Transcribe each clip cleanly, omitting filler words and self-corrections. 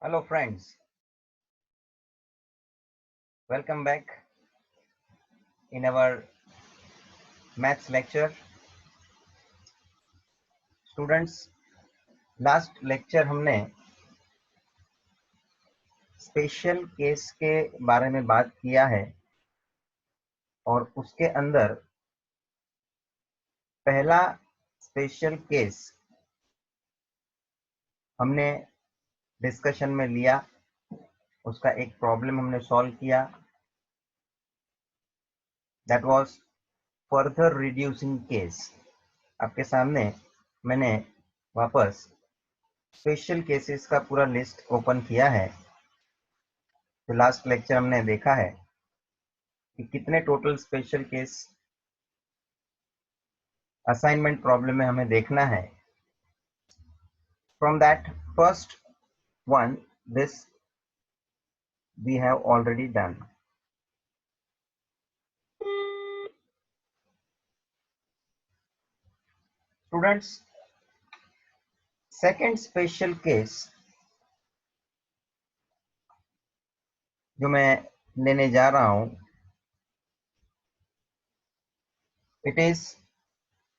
Hello friends, welcome back in our maths lecture. Students, last lecture हमने special case के बारे में बात किया है और उसके अंदर पहला स्पेशल केस हमने डिस्कशन में लिया, उसका एक प्रॉब्लम हमने सॉल्व किया, that was further reducing case. आपके सामने मैंने वापस स्पेशल केसेस का पूरा लिस्ट ओपन किया है। तो लास्ट लेक्चर हमने देखा है कि कितने total special case assignment problem में हमें देखना है। From that first one, this we have already done. Students, second special case जो मैं लेने जा रहा हूं, it is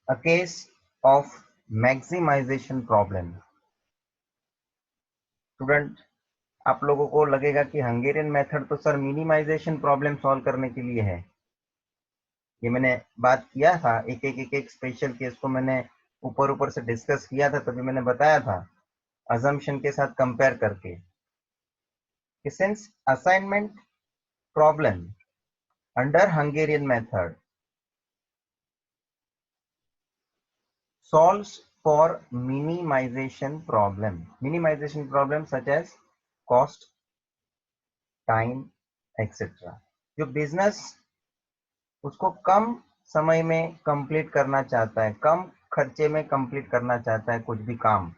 a case of maximization problem. Student, आप लोगों को लगेगा कि हंगेरियन मेथड तो सर मिनिमाइजेशन प्रॉब्लम सॉल्व करने के लिए है। ये मैंने बात किया था, एक स्पेशल केस को मैंने ऊपर से डिस्कस किया था, तभी मैंने बताया था अजम्पशन के साथ कंपेयर करके कि since assignment problem under Hungarian method solves for minimization problem such as cost, time, etc. जो बिजनेस उसको कम समय में कंप्लीट करना चाहता है, कम खर्चे में कंप्लीट करना चाहता है कुछ भी काम,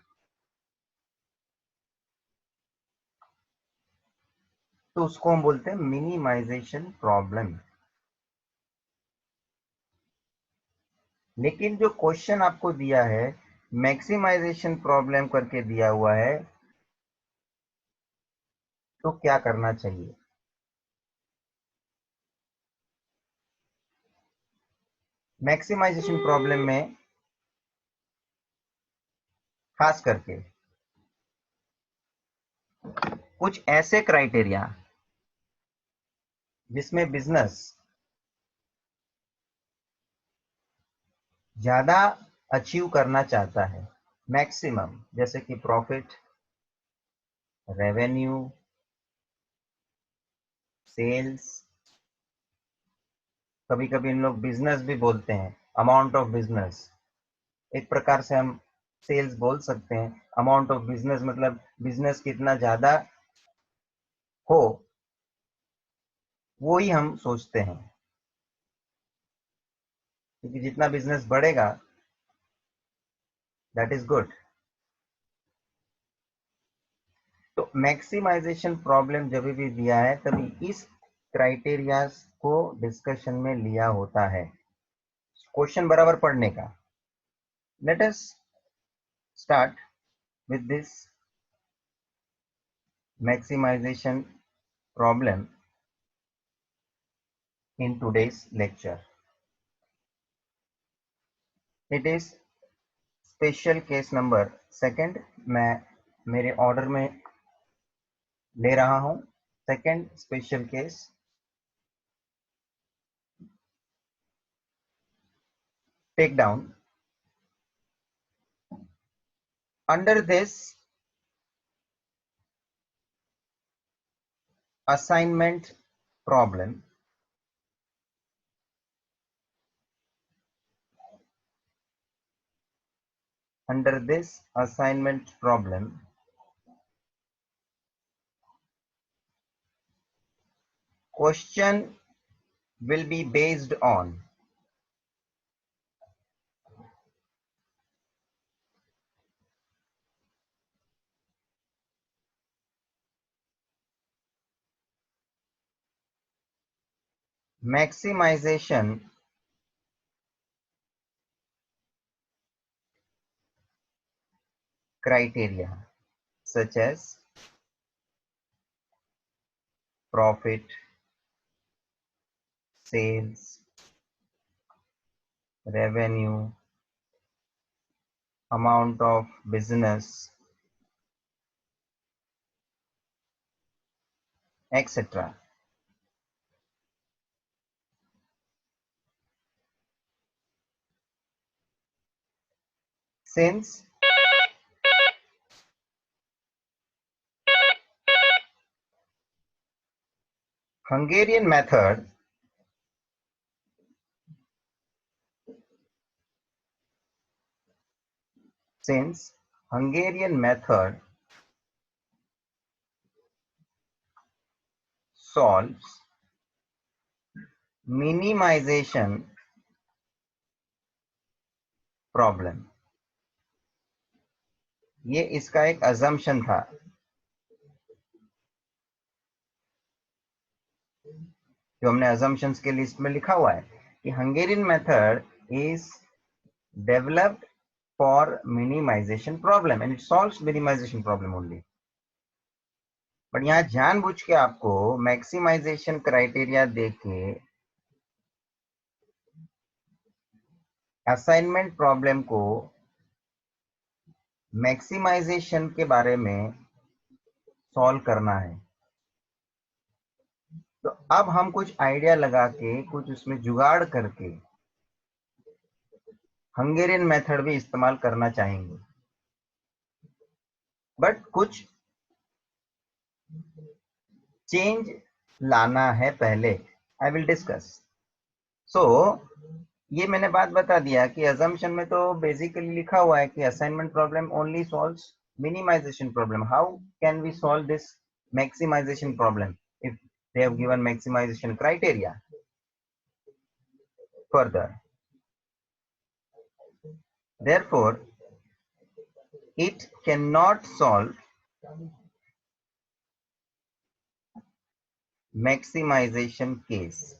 तो उसको हम बोलते हैं मिनिमाइजेशन प्रॉब्लम। लेकिन जो क्वेश्चन आपको दिया है मैक्सिमाइजेशन प्रॉब्लम करके दिया हुआ है, तो क्या करना चाहिए? मैक्सिमाइजेशन प्रॉब्लम में खास करके कुछ ऐसे क्राइटेरिया जिसमें बिजनेस ज्यादा अचीव करना चाहता है, मैक्सिमम, जैसे कि प्रॉफिट, रेवेन्यू, सेल्स, कभी कभी इन लोग बिजनेस भी बोलते हैं, अमाउंट ऑफ बिजनेस। एक प्रकार से हम सेल्स बोल सकते हैं। अमाउंट ऑफ बिजनेस मतलब बिजनेस कितना ज्यादा हो वो ही हम सोचते हैं, क्योंकि जितना बिजनेस बढ़ेगा दैट इज गुड। तो मैक्सिमाइजेशन प्रॉब्लम जब भी दिया है तभी इस क्राइटेरिया को डिस्कशन में लिया होता है क्वेश्चन बराबर पढ़ने का। Let us start with this maximization problem in today's lecture. It is special case number second. मैं मेरे ऑर्डर में ले रहा हूं। Second special case, take down. अंडर दिस assignment problem, under this assignment problem, question will be based on maximization criteria such as profit, sales, revenue, amount of business, etc. Since Hungarian method solves minimization problem. ये इसका एक assumption था जो हमने assumptions के list में लिखा हुआ है कि Hungarian method is developed for minimization problem and it solves minimization problem only. But यहाँ जानबूझ के आपको मैक्सिमाइजेशन क्राइटेरिया देके असाइनमेंट प्रॉब्लम को मैक्सिमाइजेशन के बारे में सॉल्व करना है। तो अब हम कुछ आइडिया लगा के कुछ उसमें जुगाड़ करके हंगेरियन मेथड भी इस्तेमाल करना चाहेंगे, बट कुछ चेंज लाना है पहले। I will discuss. सो ये मैंने बात बता दिया कि assumption में तो बेसिकली लिखा हुआ है कि assignment problem only solves minimization problem. How can we solve this maximization problem if they have given maximization criteria? Further, therefore, it cannot solve maximization case.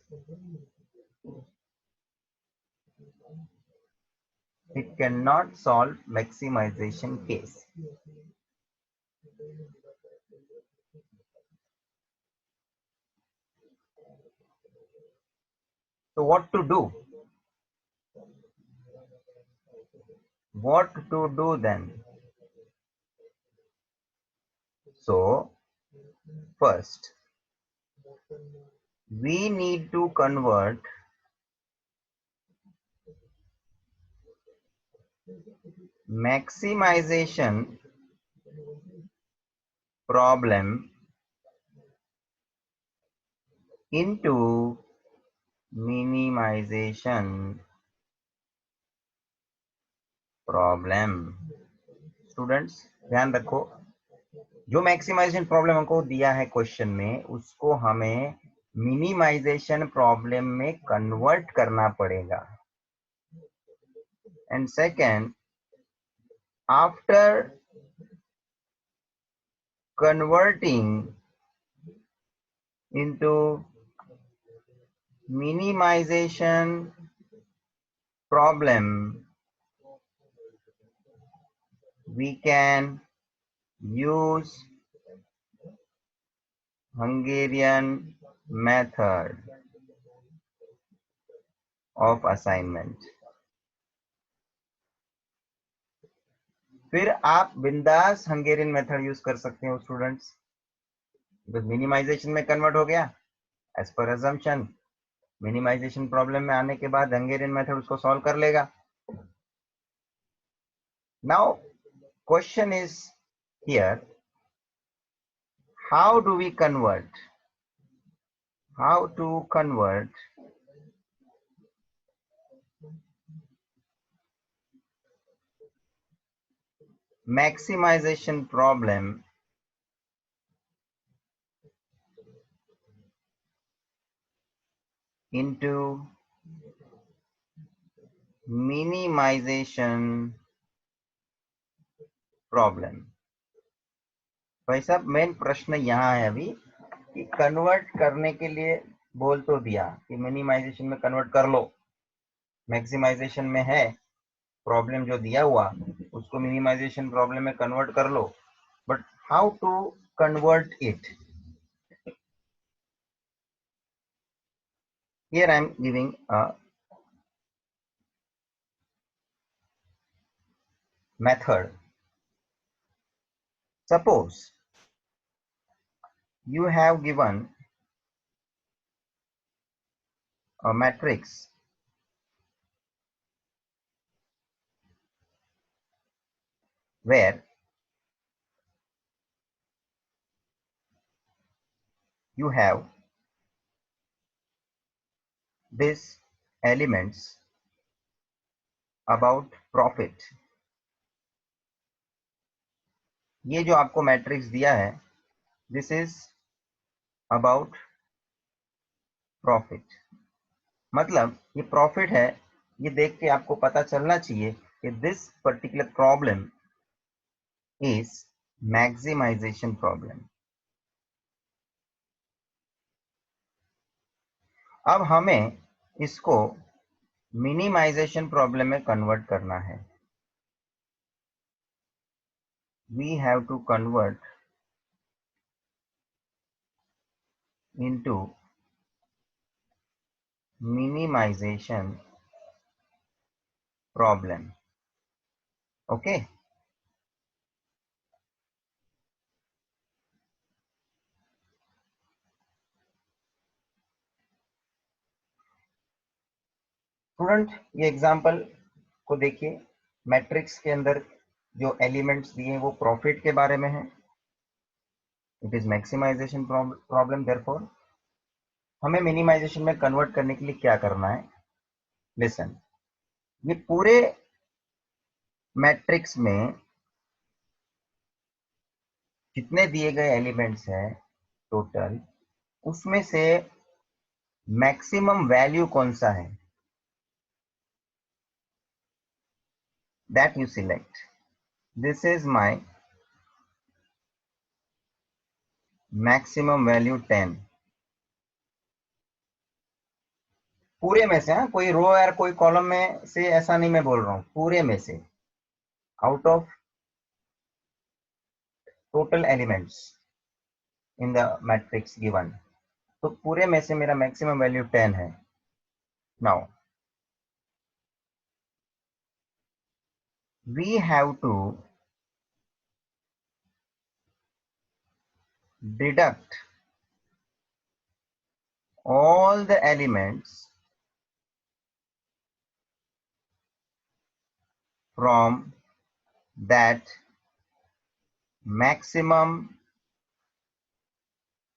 It cannot solve maximization case. So what to do? What to do then? So first, we need to convert maximization problem into minimization problem. Students ध्यान रखो, जो maximisation problem हमको दिया है question में उसको हमें minimisation problem में कन्वर्ट करना पड़ेगा। And second, after converting into minimization problem, we can use Hungarian method of assignment. फिर आप बिंदास हंगेरियन मेथड यूज कर सकते हो स्टूडेंट्स, मिनिमाइजेशन में कन्वर्ट हो गया as per assumption। Minimisation problem में आने के बाद हंगेरियन मेथड उसको सॉल्व कर लेगा। Now question is here, how do we convert, how to convert maximization problem into minimization problem। भाई साहब मेन प्रश्न यहाँ है अभी कि कन्वर्ट करने के लिए बोल तो दिया कि मिनिमाइजेशन में कन्वर्ट कर लो, मैक्सिमाइजेशन में है प्रॉब्लम जो दिया हुआ उसको मिनिमाइजेशन प्रॉब्लम में कन्वर्ट कर लो, but how to convert it. Here I am giving a method. Suppose you have given a matrix where you have these elements about profit. ये जो आपको मैट्रिक्स दिया है, दिस इज अबाउट प्रॉफिट। मतलब ये प्रॉफिट है, ये देख के आपको पता चलना चाहिए कि this particular problem is maximization problem. अब हमें इसको मिनिमाइजेशन प्रॉब्लम में कन्वर्ट करना है। We have to convert into minimization problem. Okay, student ये एग्जांपल को देखिए। मैट्रिक्स के अंदर जो एलिमेंट्स दिए हैं वो प्रॉफिट के बारे में है। It is maximization problem. Therefore हमें मिनिमाइजेशन में कन्वर्ट करने के लिए क्या करना है? लिसन, ये पूरे मैट्रिक्स में जितने दिए गए एलिमेंट्स हैं टोटल, उसमें से मैक्सिमम वैल्यू कौन सा है, that you select. This is my maximum value 10। पूरे में से, हाँ, कोई रो या कोई कॉलम में से ऐसा नहीं मैं बोल रहा हूं, पूरे में से, out of total elements in the matrix given, तो पूरे में से मेरा मैक्सिमम वैल्यू 10 है। Now we have to deduct all the elements from that maximum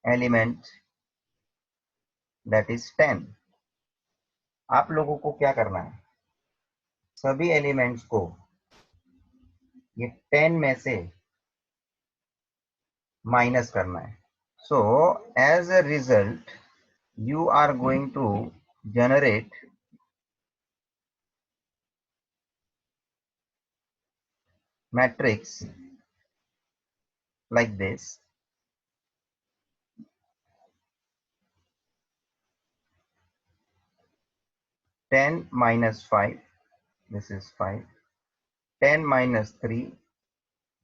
element, that is 10। आप लोगों को क्या करना है? सभी एलिमेंट्स को ये 10 में से माइनस करना है। So as a result you are going to generate matrix like this. 10 minus 5, this is 5. 10 minus 3,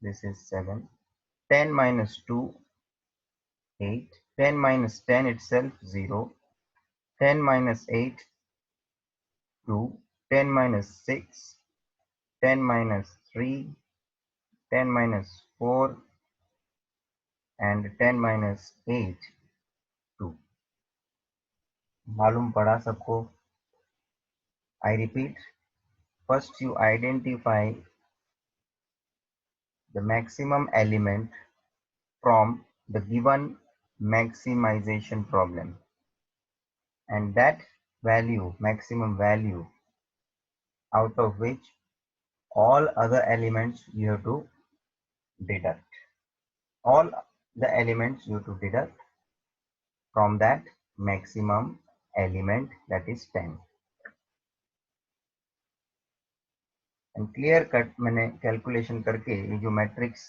this is 7. 10 minus 2, 8. 10 minus 10 itself, 0. 10 minus 8, 2. 10 minus 6, 10 minus 3, 10 minus 4, and 10 minus 8, 2. मालूम पड़ा सबको? I repeat, first you identify the maximum element from the given maximization problem, and that value, maximum value, out of which all other elements you have to deduct. All the elements you have to deduct from that maximum element, that is 10. And clear cut मैंने calculation करके ये जो matrix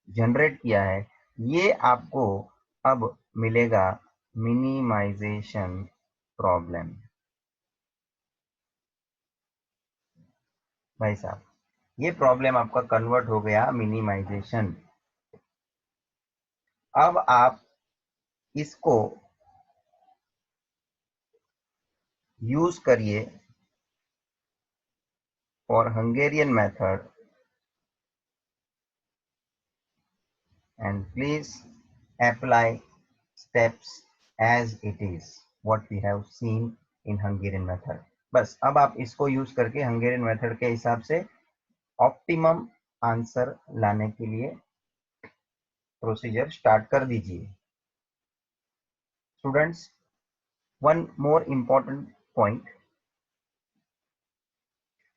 generate किया है, ये आपको अब मिलेगा मिनिमाइजेशन प्रॉब्लम। भाई साहब, ये प्रॉब्लम आपका कन्वर्ट हो गया मिनिमाइजेशन। अब आप इसको यूज करिए for Hungarian method, and please apply steps as it is what we have seen in Hungarian method. बस अब आप इसको यूज करके हंगेरियन मेथड के हिसाब से ऑप्टिमम आंसर लाने के लिए प्रोसीजर स्टार्ट कर दीजिए. Students, one more important point: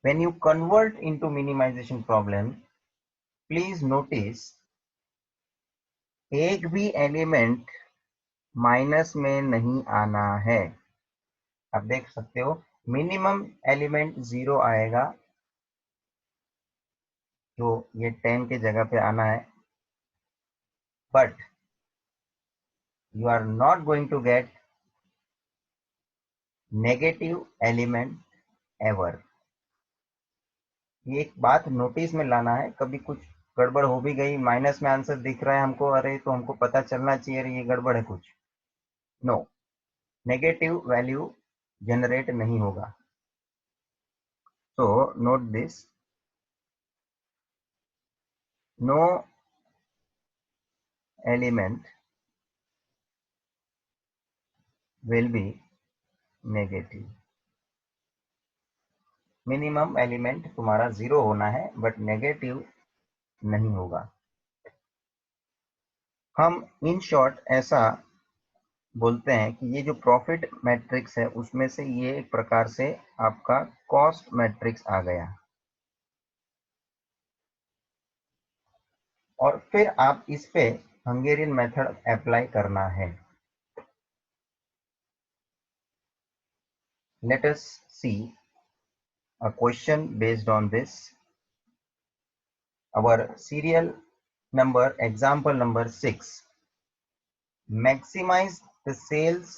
when you convert into minimization problem, please notice एक भी एलिमेंट माइनस में नहीं आना है. आप देख सकते हो मिनिमम एलिमेंट 0 आएगा, जो ये 10 के जगह पे आना है, but you are not going to get negative element ever. ये एक बात नोटिस में लाना है. कभी कुछ गड़बड़ हो भी गई, माइनस में आंसर दिख रहा है हमको, अरे तो हमको पता चलना चाहिए अरे ये गड़बड़ है कुछ. नो, नेगेटिव वैल्यू जनरेट नहीं होगा. So note this, no element will be negative. Minimum element तुम्हारा 0 होना है, बट नेगेटिव नहीं होगा. हम इन शॉर्ट ऐसा बोलते हैं कि ये जो प्रॉफिट मैट्रिक्स है उसमें से ये एक प्रकार से आपका कॉस्ट मैट्रिक्स आ गया, और फिर आप इस पे हंगेरियन मेथड अप्लाई करना है. Let us see a question based on this. Our serial number, example number 6. Maximize the sales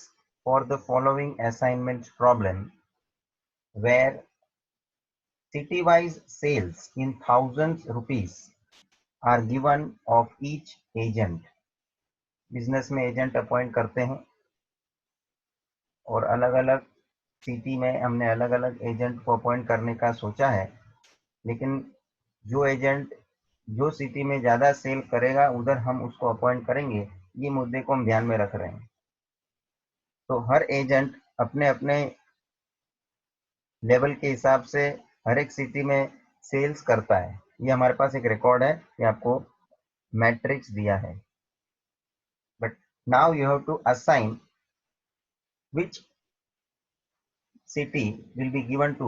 for the following assignment problem, where city-wise sales in thousands rupees are given of each agent. Business में agent appoint करते हैं और अलग अलग city में हमने अलग अलग एजेंट को अपॉइंट करने का सोचा है, लेकिन जो एजेंट जो सिटी में ज़्यादा सेल करेगा उधर हम उसको अपॉइंट करेंगे. ये मुद्दे को हम ध्यान में रख रहे हैं. तो हर एजेंट अपने अपने लेवल के हिसाब से हर एक सिटी में सेल्स करता है. ये हमारे पास एक रिकॉर्ड है, ये आपको मैट्रिक्स दिया है. But now you have to assign which city will be given to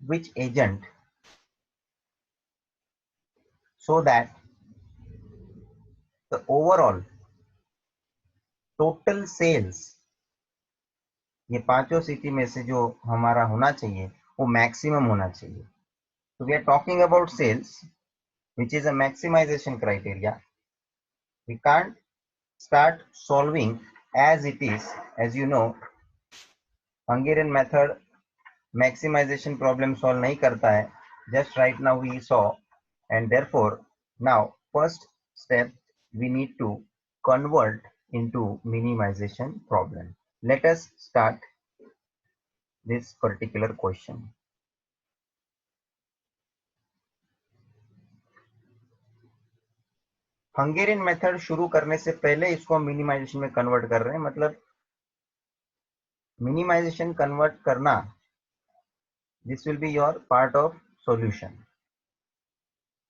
which agent, so that the overall total sales, ये पांचों सिटी में से जो हमारा होना चाहिए वो मैक्सिमम होना चाहिए. So we are talking about sales, which is a maximization criteria. We can't start solving as it is. As you know, Hungarian method maximization problem solve नहीं करता है. Just right now we saw, and therefore now first step we need to convert into minimization problem. Let us start this particular question. Hungarian method शुरू करने से पहले इसको हम minimisation में कन्वर्ट कर रहे हैं. मतलब मिनिमाइजेशन कन्वर्ट करना, this will be your part of solution.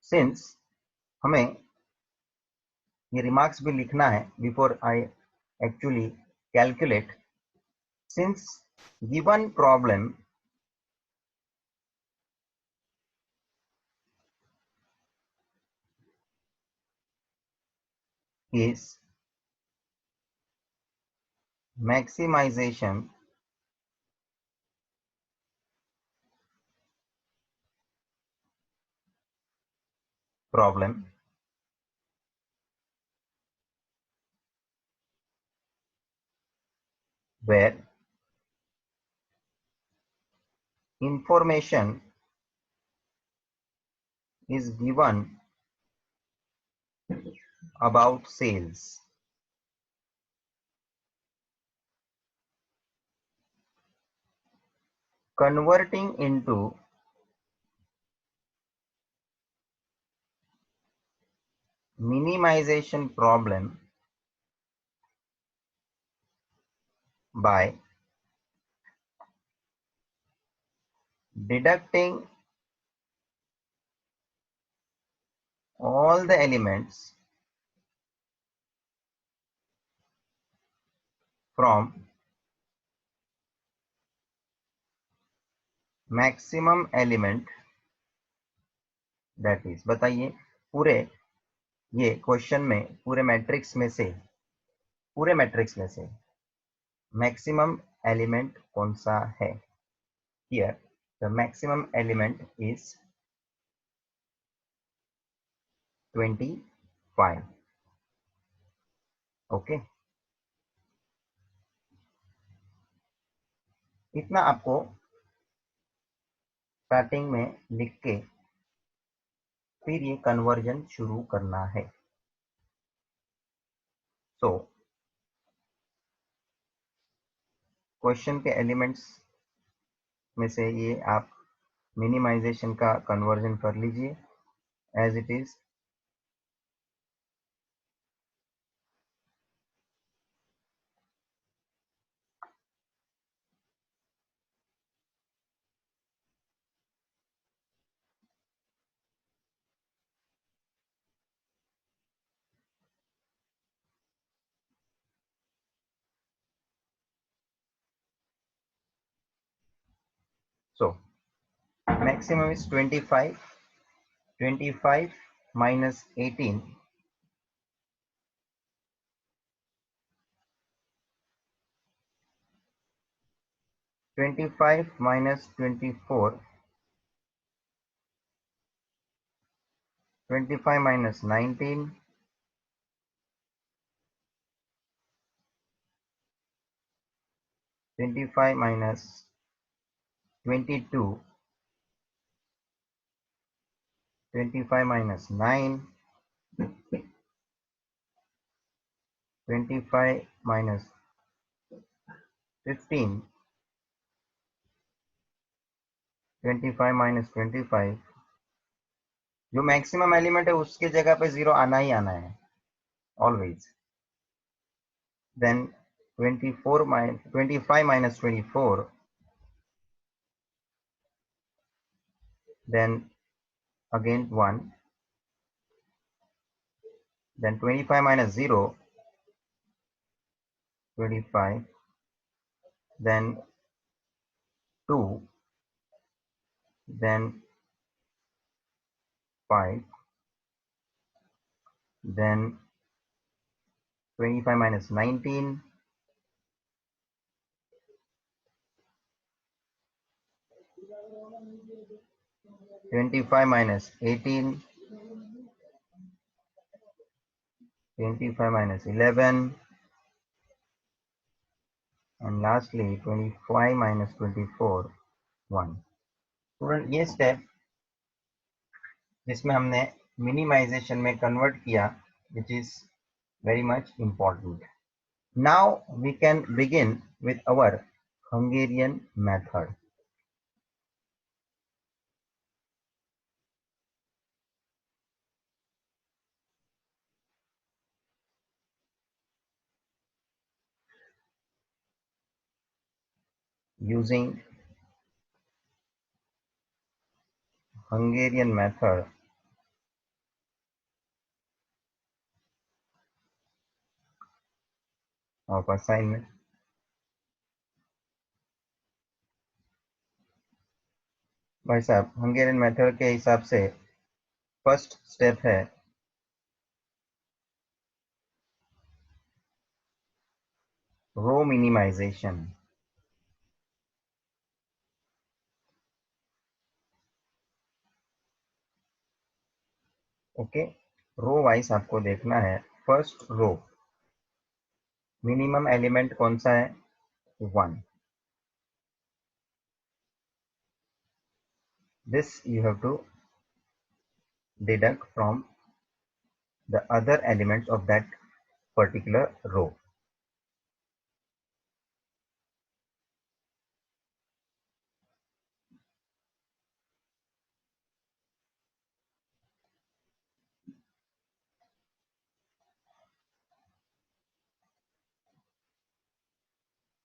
Since हमें ये रिमार्क्स भी लिखना है before I actually calculate. Since given problem is maximization problem, where information is given about sales. converting into minimization problem by deducting all the elements from maximum element, that is, बताइए पूरे ये question में पूरे matrix में से maximum element कौन सा है? Here the maximum element is 25. Okay, इतना आपको स्टार्टिंग में लिख के फिर ये कन्वर्जन शुरू करना है. सो क्वेश्चन के एलिमेंट्स में से ये आप मिनिमाइजेशन का कन्वर्जन कर लीजिए as it is. So maximum is 25. 25 minus 18. 25 minus 24. 25 minus 19. 25 minus 22. 25 minus 9. 25 minus 15. 25 minus 25. जो मैक्सिमम एलिमेंट है उसके जगह पे 0 आना ही आना है always. Then 25 minus 24. Then again 1. Then 25 minus 0. 25. Then 2. Then 5. Then 25 minus 19. 25 minus 18. 25 minus 11. And lastly 25 minus 24. 1. Student ये स्टेप जिसमें हमने मिनिमाइजेशन में कन्वर्ट किया, which is very much important. Now we can begin with our Hungarian method. Using Hungarian method of assignment. भाई साहब, Hungarian method के हिसाब से फर्स्ट स्टेप है रो मिनिमाइजेशन. ओके, रो वाइज आपको देखना है. फर्स्ट रो मिनिमम एलिमेंट कौन सा है? 1. This you have to deduct from the other elements of that particular row.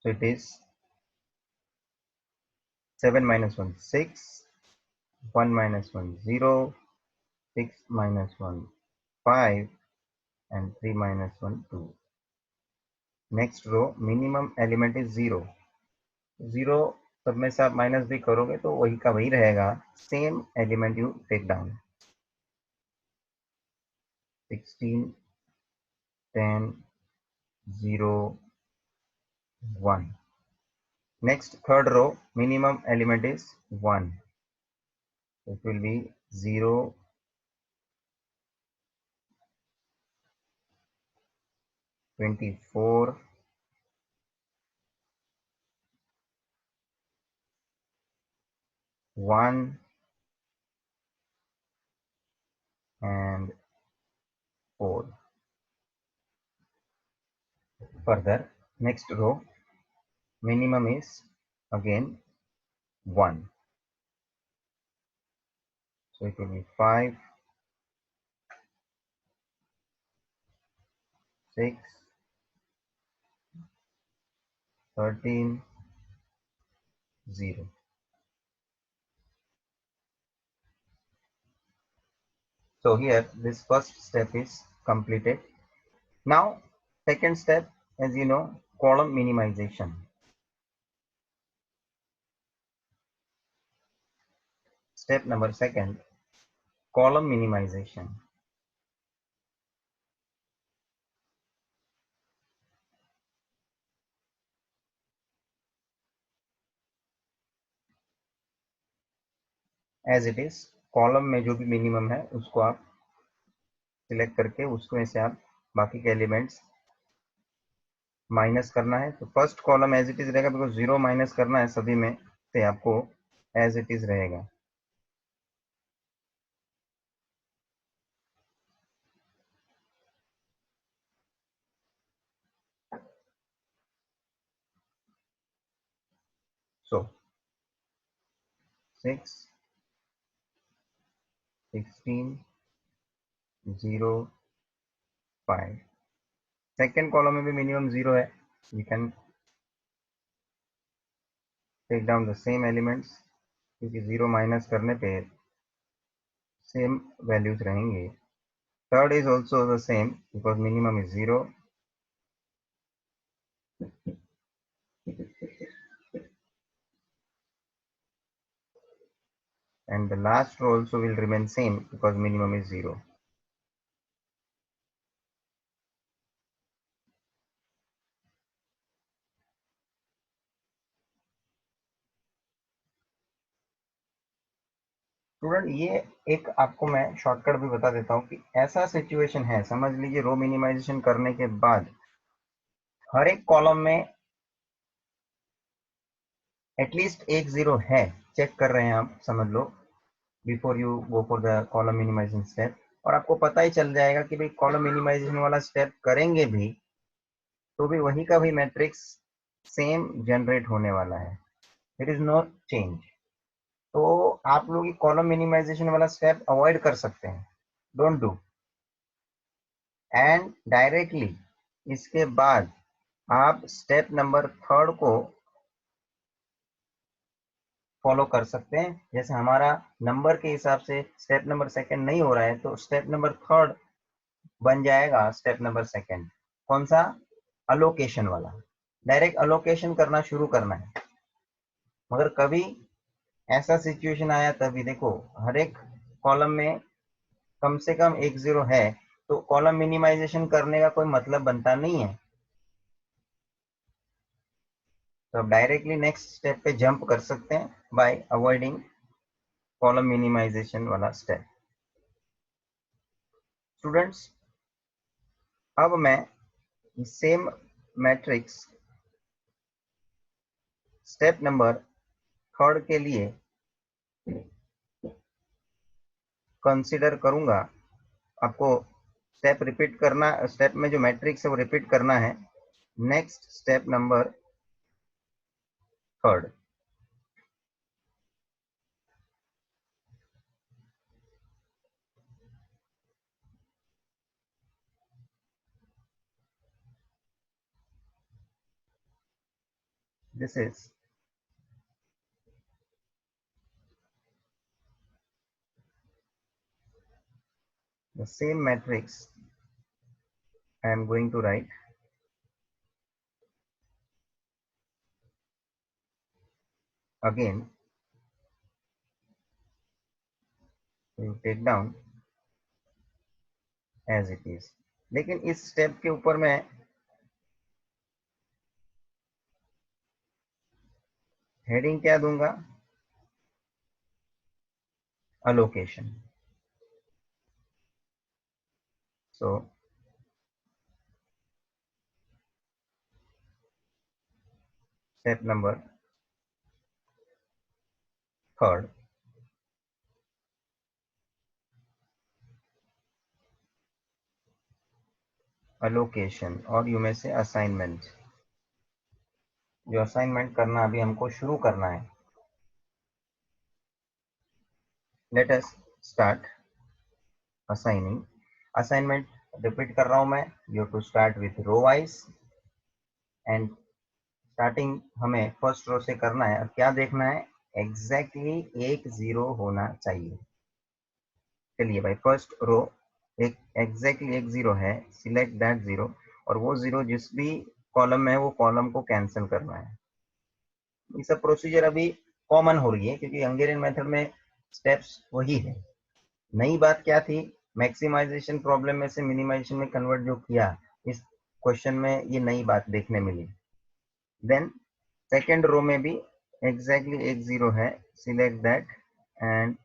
So it is 7 minus 1 6, 1 minus 1 0, 6 minus 1 5, and 3 minus 1 2. Next row minimum element is 0. 0 सब में से आप माइनस भी करोगे तो वही का वही रहेगा. Same element you take down. 16, 10, 0, 1. Next third row minimum element is 1. It will be 0, 24, 1, and 4. Further, next row minimum is again 1. So it will be 5, 6, 13, 0. So here this first step is completed. Now second step, as you know, column minimization. Step number second, column minimization. As it is, column में जो भी minimum है उसको आप select करके उसमें से आप बाकी के एलिमेंट्स माइनस करना है. तो first column as it is रहेगा बिकॉज 0 माइनस करना है सभी में से आपको एज इट इज रहेगा. So 6, 16, 0, 5. सेकेंड कॉलम में भी मिनिमम 0 है. You can take down the same elements क्योंकि 0 माइनस करने पे सेम वैल्यूज रहेंगे. Third is also the same because minimum is 0. And the last row also will remain same because minimum is 0. Student ये एक आपको मैं shortcut भी बता देता हूँ कि ऐसा सिचुएशन है, समझ लीजिए रो मिनिमाइजेशन करने के बाद हर एक कॉलम में एटलीस्ट एक 0 है. चेक कर रहे हैं आप, समझ लो, before you go for the column minimization step. और आपको पता ही चल जाएगा कि भाई कॉलम मिनिमाइजेशन वाला स्टेप करेंगे भी तो भी वही का भी मैट्रिक्स सेम जनरेट होने वाला है. There is no change. तो आप लोग कॉलम मिनिमाइजेशन वाला स्टेप अवॉइड कर सकते हैं. Don't do. एंड डायरेक्टली इसके बाद आप स्टेप नंबर थर्ड को फॉलो कर सकते हैं. जैसे हमारा नंबर के हिसाब से स्टेप नंबर सेकंड नहीं हो रहा है तो स्टेप नंबर थर्ड बन जाएगा स्टेप नंबर सेकंड. कौन सा? अलोकेशन वाला. डायरेक्ट अलोकेशन करना शुरू करना है. मगर कभी ऐसा सिचुएशन आया तभी देखो हर एक कॉलम में कम से कम एक 0 है तो कॉलम मिनिमाइजेशन करने का कोई मतलब बनता नहीं है. तो आप डायरेक्टली नेक्स्ट स्टेप पे जंप कर सकते हैं बाय अवॉइडिंग कॉलम मिनिमाइजेशन वाला स्टेप. स्टूडेंट्स अब मैं same matrix step number third के लिए कंसीडर करूंगा. आपको स्टेप रिपीट करना, स्टेप में जो मैट्रिक्स है वो रिपीट करना है. Next step number third. This is the same matrix I am going to write. Again, we will take down as it is. लेकिन इस स्टेप के ऊपर मैं हेडिंग क्या दूंगा? Allocation. So step number 3rd, allocation, और यू में से असाइनमेंट. जो असाइनमेंट करना अभी हमको शुरू करना है. Let us start assigning. Assignment repeat कर रहा हूं मैं. You to start with row wise and starting हमें फर्स्ट रो से करना है. अब क्या देखना है? एग्जैक्टली एक जीरो होना चाहिए. चलिए भाई, फर्स्ट रो एक एग्जैक्टली एक जीरो है. सिलेक्ट दैट जीरो, और वो जीरो जिस भी कॉलम में है वो कॉलम को कैंसिल करना है. ये सब प्रोसीजर अभी कॉमन हो रही है क्योंकि हंगेरियन मेथड में स्टेप्स वही है. नई बात क्या थी? मैक्सिमाइजेशन प्रॉब्लम में से मिनिमाइजेशन में कन्वर्ट जो किया, इस क्वेश्चन में ये नई बात देखने मिली. देन सेकेंड रो में भी एग्जैक्टली एक जीरो है. सिलेक्ट दैट एंड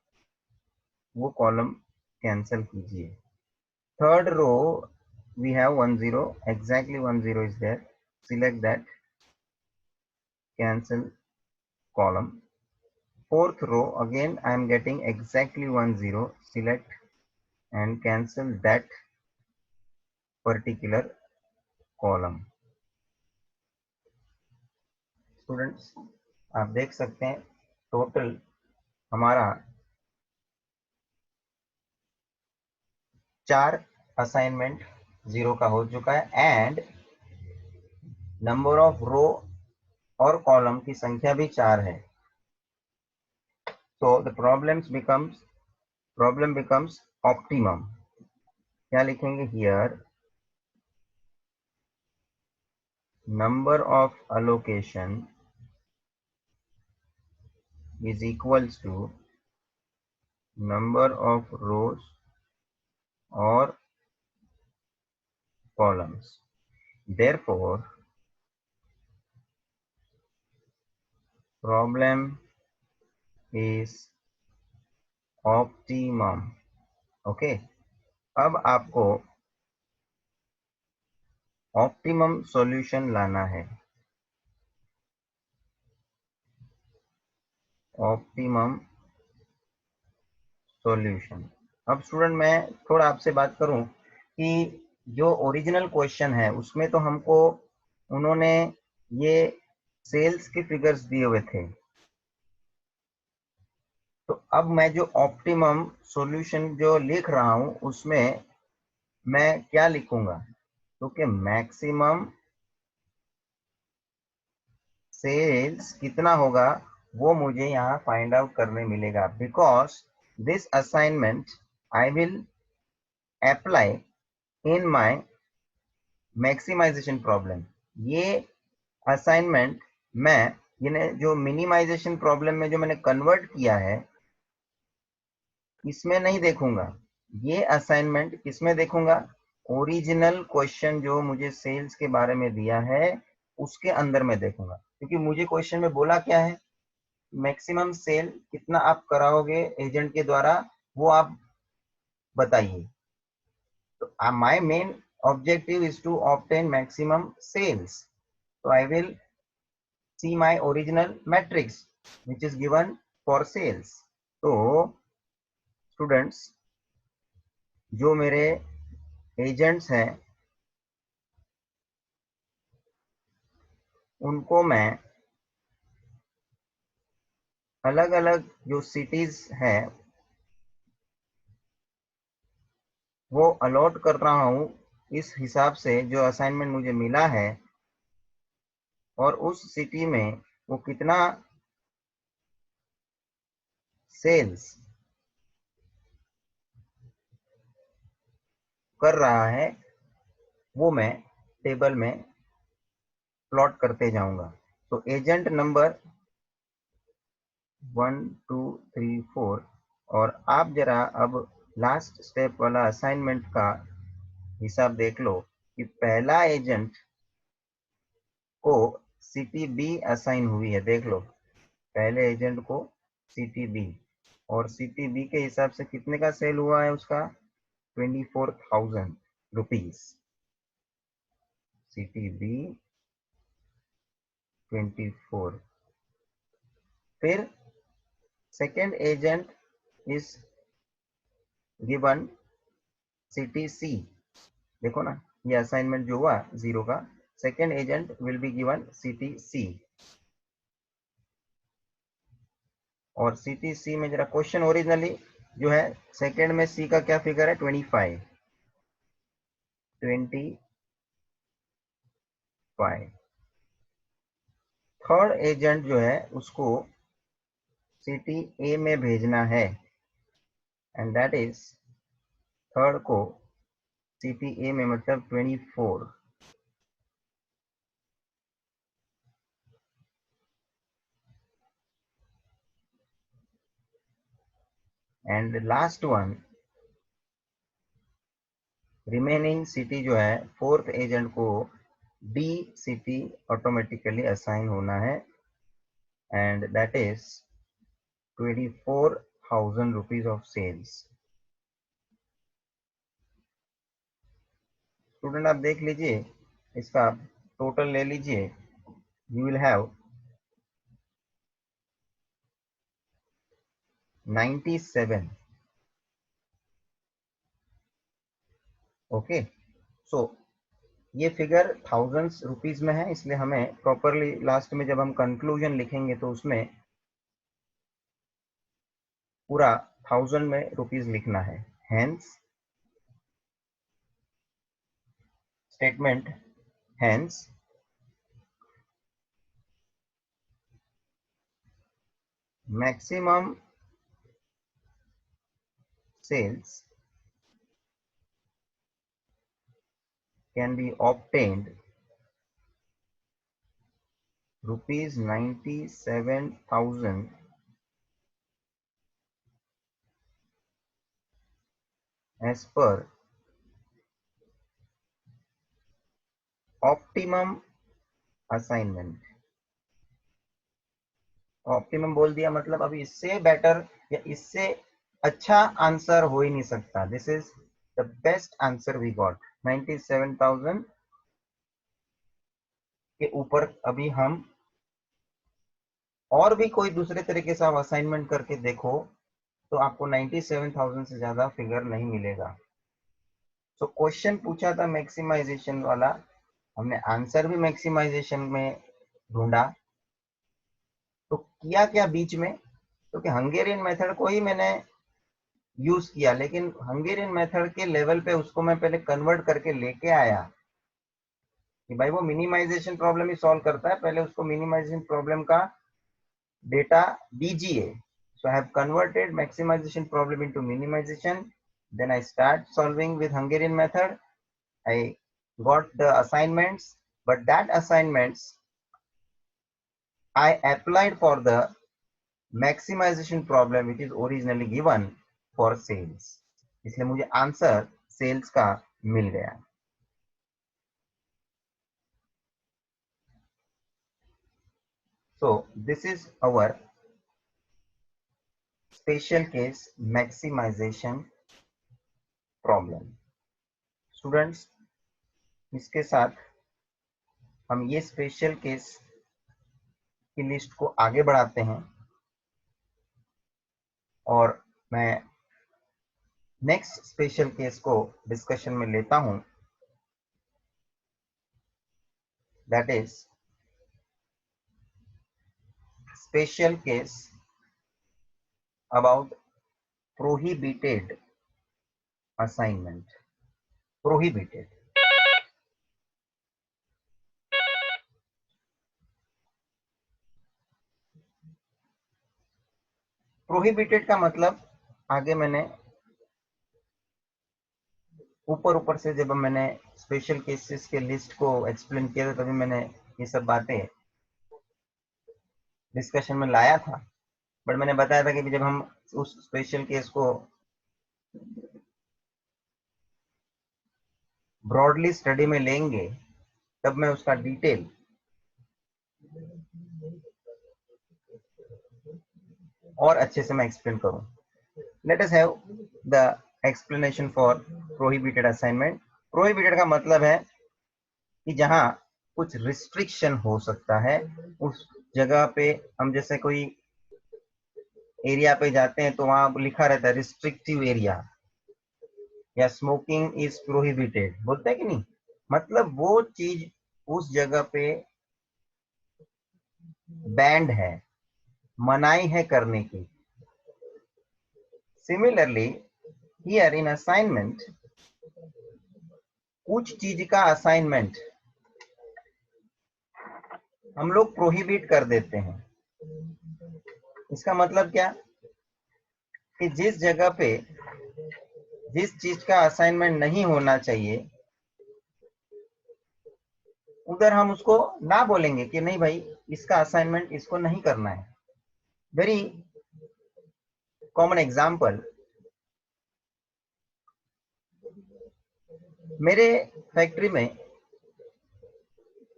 वो कॉलम कैंसिल कीजिए. Third row we have 10, exactly 10 is there. Select that, cancel column. Fourth row, again I am getting exactly 10. Select and cancel that particular column. Students, आप देख सकते हैं total हमारा 4 assignment zero का हो चुका है एंड नंबर ऑफ रो और कॉलम की संख्या भी 4 है. So the problem becomes optimum. क्या लिखेंगे here? Number of allocation is equals to number of rows or columns. Therefore, problem is optimum. Okay. अब आपको ऑप्टिमम सॉल्यूशन लाना है. Optimum solution. अब स्टूडेंट मैं थोड़ा आपसे बात करूं कि जो ओरिजिनल क्वेश्चन है उसमें तो हमको उन्होंने ये सेल्स के फिगर्स दिए हुए थे. तो अब मैं जो ऑप्टिमम सॉल्यूशन जो लिख रहा हूं उसमें मैं क्या लिखूंगा? क्योंकि मैक्सिमम सेल्स कितना होगा वो मुझे यहाँ फाइंड आउट करने मिलेगा. Because this assignment I will apply in my maximization problem. ये असाइनमेंट मैं ये जो मिनिमाइजेशन प्रॉब्लम में जो मैंने कन्वर्ट किया है इसमें नहीं देखूंगा. ये असाइनमेंट किसमें देखूंगा? ओरिजिनल क्वेश्चन जो मुझे सेल्स के बारे में दिया है उसके अंदर में देखूंगा. क्योंकि मुझे क्वेश्चन में बोला क्या है? मैक्सिमम सेल कितना आप कराओगे एजेंट के द्वारा वो आप बताइए. तो my main objective is to obtain maximum sales. So I will see my original matrix which is given for sales. तो स्टूडेंट्स जो मेरे एजेंट्स हैं उनको मैं अलग अलग जो सिटीज है वो अलॉट कर रहा हूं इस हिसाब से जो असाइनमेंट मुझे मिला है. और उस सिटी में वो कितना सेल्स कर रहा है वो मैं टेबल में प्लॉट करते जाऊंगा। तो एजेंट नंबर 1 2 3 4। और आप जरा अब लास्ट स्टेप वाला असाइनमेंट का हिसाब देख लो कि पहला एजेंट को सिटी बी असाइन हुई है। देख लो, पहले एजेंट को सिटी बी, और सिटी बी के हिसाब से कितने का सेल हुआ है उसका 24,000 रुपीज। City B 24। फिर second agent is given city C. देखो ना, ये असाइनमेंट जो हुआ जीरो का, second agent will be given city C. और सिटी सी में जरा क्वेश्चन ओरिजिनली जो है सेकेंड में सी का क्या फिगर है 25। थर्ड एजेंट जो है उसको सिटी ए में भेजना है, एंड दैट इज थर्ड को सिटी ए में मतलब 24। And last one remaining city जो है फोर्थ एजेंट को डी सिटी ऑटोमेटिकली असाइन होना है, and that is 24,000 rupees of sales. Student आप देख लीजिए, इसका टोटल ले लीजिए। You will have 97। Okay, so ये फिगर थाउजेंड्स रुपीज में है, इसलिए हमें प्रॉपरली लास्ट में जब हम कंक्लूजन लिखेंगे तो उसमें पूरा थाउजेंड में रुपीज लिखना है। Hence statement, hence maximum sales can be obtained rupees 97,000 as per optimum assignment। Optimum बोल दिया मतलब अभी इससे बेटर या इससे अच्छा आंसर हो ही नहीं सकता। This is the best answer we got. 97,000 के ऊपर अभी हम और भी कोई दूसरे तरीके से आप असाइनमेंट करके देखो तो आपको 97,000 से ज्यादा फिगर नहीं मिलेगा। तो क्वेश्चन पूछा था मैक्सिमाइजेशन वाला, हमने आंसर भी मैक्सिमाइजेशन में ढूंढा। तो किया क्या बीच में, क्योंकि हंगेरियन मेथड को ही मैंने यूज किया, लेकिन हंगेरियन मेथड के लेवल पे उसको मैं पहले कन्वर्ट करके लेके आया कि भाई वो मिनिमाइजेशन प्रॉब्लम ही सॉल्व करता है, पहले उसको मिनिमाइजेशन प्रॉब्लम का डेटा दीजिए। So I have converted maximization problem into minimization. Then I start solving with Hungarian method. I got the assignments, but that assignments I applied for the maximization problem which is originally given for sales. इसलिए मुझे answer sales का मिल गया। So this is our special case maximization problem. Students, इसके साथ हम ये special case की list को आगे बढ़ाते हैं और मैं नेक्स्ट स्पेशल केस को डिस्कशन में लेता हूं, that is special case about prohibited assignment. Prohibited prohibited का मतलब आगे मैंने ऊपर से जब मैंने स्पेशल केसेस के लिस्ट को एक्सप्लेन किया था तभी मैंने ये सब बातें डिस्कशन में लाया था। बट मैंने बताया था कि जब हम उस स्पेशल केस को ब्रॉडली स्टडी में लेंगे तब मैं उसका डिटेल और अच्छे से मैं एक्सप्लेन करूं। Let us have the explanation for prohibited assignment. Prohibited का मतलब है कि जहां कुछ रिस्ट्रिक्शन हो सकता है उस जगह पे हम जैसे कोई एरिया पे जाते हैं तो वहां लिखा रहता है रिस्ट्रिक्टिव एरिया या स्मोकिंग इज प्रोहिबिटेड, बोलते हैं कि नहीं। मतलब वो चीज उस जगह पे बैंड है, मनाही है करने की। सिमिलरली हियर इन असाइनमेंट कुछ चीज का असाइनमेंट हम लोग प्रोहिबिट कर देते हैं। इसका मतलब क्या कि जिस जगह पे जिस चीज का असाइनमेंट नहीं होना चाहिए उधर हम उसको ना बोलेंगे कि नहीं भाई इसका असाइनमेंट इसको नहीं करना है। वेरी कॉमन एग्जाम्पल, मेरे फैक्ट्री में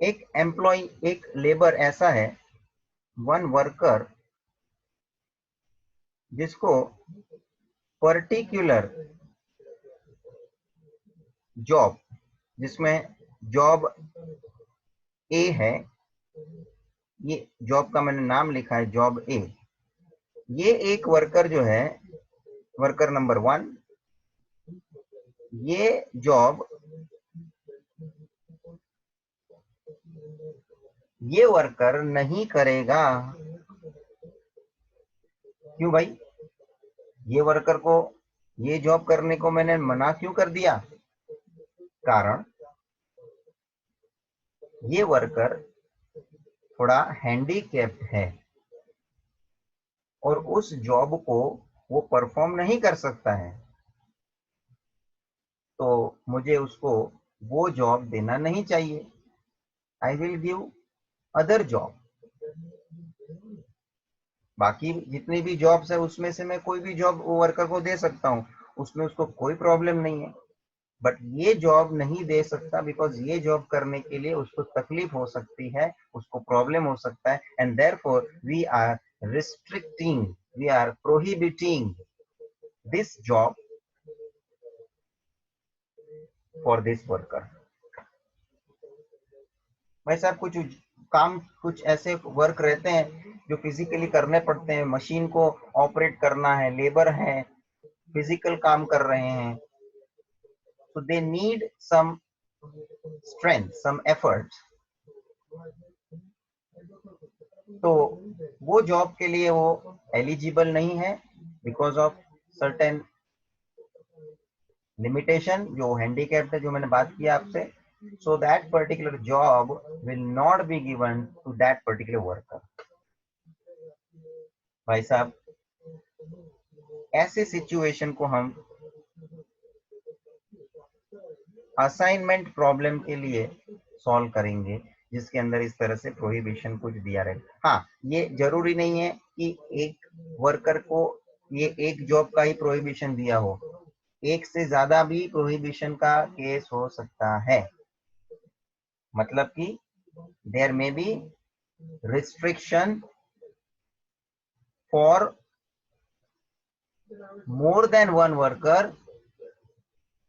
एक एम्प्लॉय एक लेबर ऐसा है, वन वर्कर, जिसको पर्टिकुलर जॉब, जिसमें जॉब ए है, ये जॉब का मैंने नाम लिखा है जॉब ए। ये एक वर्कर जो है वर्कर नंबर 1, ये जॉब ये वर्कर नहीं करेगा। क्यों भाई, ये वर्कर को ये जॉब करने को मैंने मना क्यों कर दिया? कारण ये वर्कर थोड़ा हैंडीकैप्ड है और उस जॉब को वो परफॉर्म नहीं कर सकता है, तो मुझे उसको वो जॉब देना नहीं चाहिए। I will give other job. बाकी जितनी भी जॉब्स है उसमें से मैं कोई भी जॉब वो वर्कर को दे सकता हूँ, उसमें उसको कोई प्रॉब्लम नहीं है। बट ये जॉब नहीं दे सकता बिकॉज ये जॉब करने के लिए उसको तकलीफ हो सकती है, उसको प्रॉब्लम हो सकता है, and therefore we are restricting, we are prohibiting this job for this worker. भाई साहब कुछ काम, कुछ ऐसे वर्क रहते हैं जो फिजिकली करने पड़ते हैं, मशीन को ऑपरेट करना है, लेबर है, फिजिकल काम कर रहे हैं, so they need some strength, some effort। तो वो जॉब के लिए वो एलिजिबल नहीं है बिकॉज ऑफ सर्टेन लिमिटेशन, जो हैंडीकैप्ड है, जो मैंने बात किया आपसे। So that particular job will not be given to that particular worker. भाई साहब ऐसे सिचुएशन को हम असाइनमेंट प्रॉब्लम के लिए सॉल्व करेंगे जिसके अंदर इस तरह से प्रोहिबिशन कुछ दिया रहे। हाँ, ये जरूरी नहीं है कि एक वर्कर को ये एक जॉब का ही प्रोहिबिशन दिया हो, एक से ज्यादा भी प्रोहिबिशन का केस हो सकता है। मतलब कि there may be restriction for more than one worker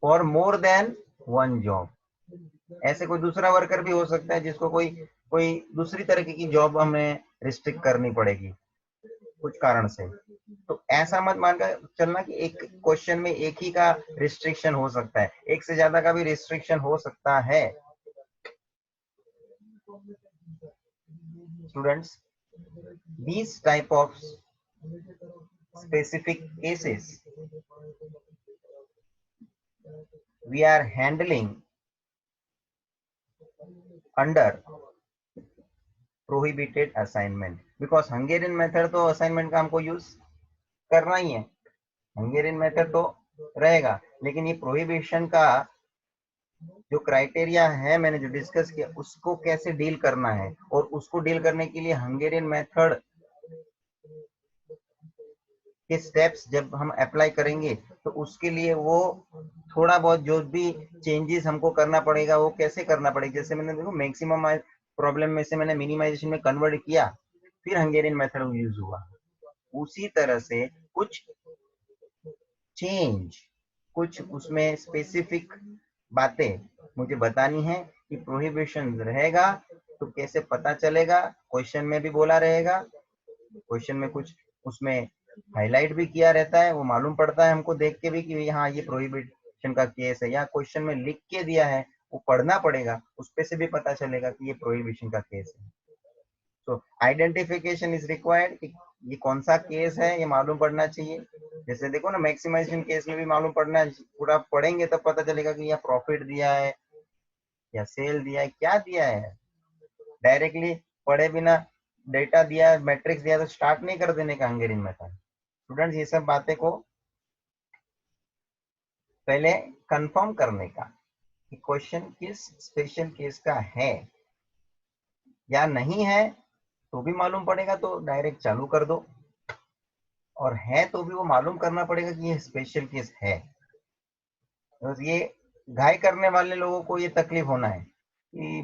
for more than one job. ऐसे कोई दूसरा वर्कर भी हो सकता है जिसको कोई कोई दूसरी तरीके की जॉब हमें रिस्ट्रिक्ट करनी पड़ेगी कुछ कारण से। तो ऐसा मत मानकर चलना कि एक क्वेश्चन में एक ही का रिस्ट्रिक्शन हो सकता है, एक से ज्यादा का भी रिस्ट्रिक्शन हो सकता है। Students, these type of specific cases we are handling under prohibited assignment because Hungarian method तो assignment का हमको यूज करना ही है, हंगेरियन मेथड तो रहेगा, लेकिन ये प्रोहिबिशन का जो क्राइटेरिया है मैंने जो डिस्कस किया उसको कैसे डील करना है, और उसको डील करने के लिए हंगेरियन मेथड के स्टेप्स जब हम अप्लाई करेंगे तो उसके लिए वो थोड़ा बहुत जो भी चेंजेस हमको करना पड़ेगा वो कैसे करना पड़ेगा। जैसे मैंने देखो मैक्सिमम प्रॉब्लम में से मैंने मिनिमाइजेशन में कन्वर्ट किया, फिर हंगेरियन मेथड यूज हुआ। उसी तरह से कुछ चेंज, कुछ उसमें स्पेसिफिक बातें मुझे बतानी है कि प्रोहिबिशन रहेगा तो कैसे पता चलेगा। क्वेश्चन में भी बोला रहेगा, क्वेश्चन में कुछ उसमें हाईलाइट भी किया रहता है, वो मालूम पड़ता है हमको देख के भी कि हाँ ये प्रोहिबिशन का केस है, या क्वेश्चन में लिख के दिया है वो पढ़ना पड़ेगा, उस पे से भी पता चलेगा कि ये प्रोहिबिशन का केस है। तो आइडेंटिफिकेशन इज रिक्वायर्ड, ये कौन सा केस है ये मालूम पड़ना चाहिए। जैसे देखो ना मैक्सिमाइजेशन केस में भी मालूम पड़ना है, पूरा पढ़ेंगे तब पता चलेगा कि यह प्रॉफिट दिया है या सेल दिया है, क्या दिया है। डायरेक्टली पढ़े बिना डेटा दिया, मैट्रिक्स दिया तो स्टार्ट नहीं कर देने का हंगेरियन मेथड। स्टूडेंट्स ये सब बातें को पहले कंफर्म करने का कि क्वेश्चन किस स्पेशल केस का है या नहीं है तो भी मालूम पड़ेगा, तो डायरेक्ट चालू कर दो, और है तो भी वो मालूम करना पड़ेगा कि ये स्पेशल केस है। तो ये घाई करने वाले लोगों को ये तकलीफ होना है कि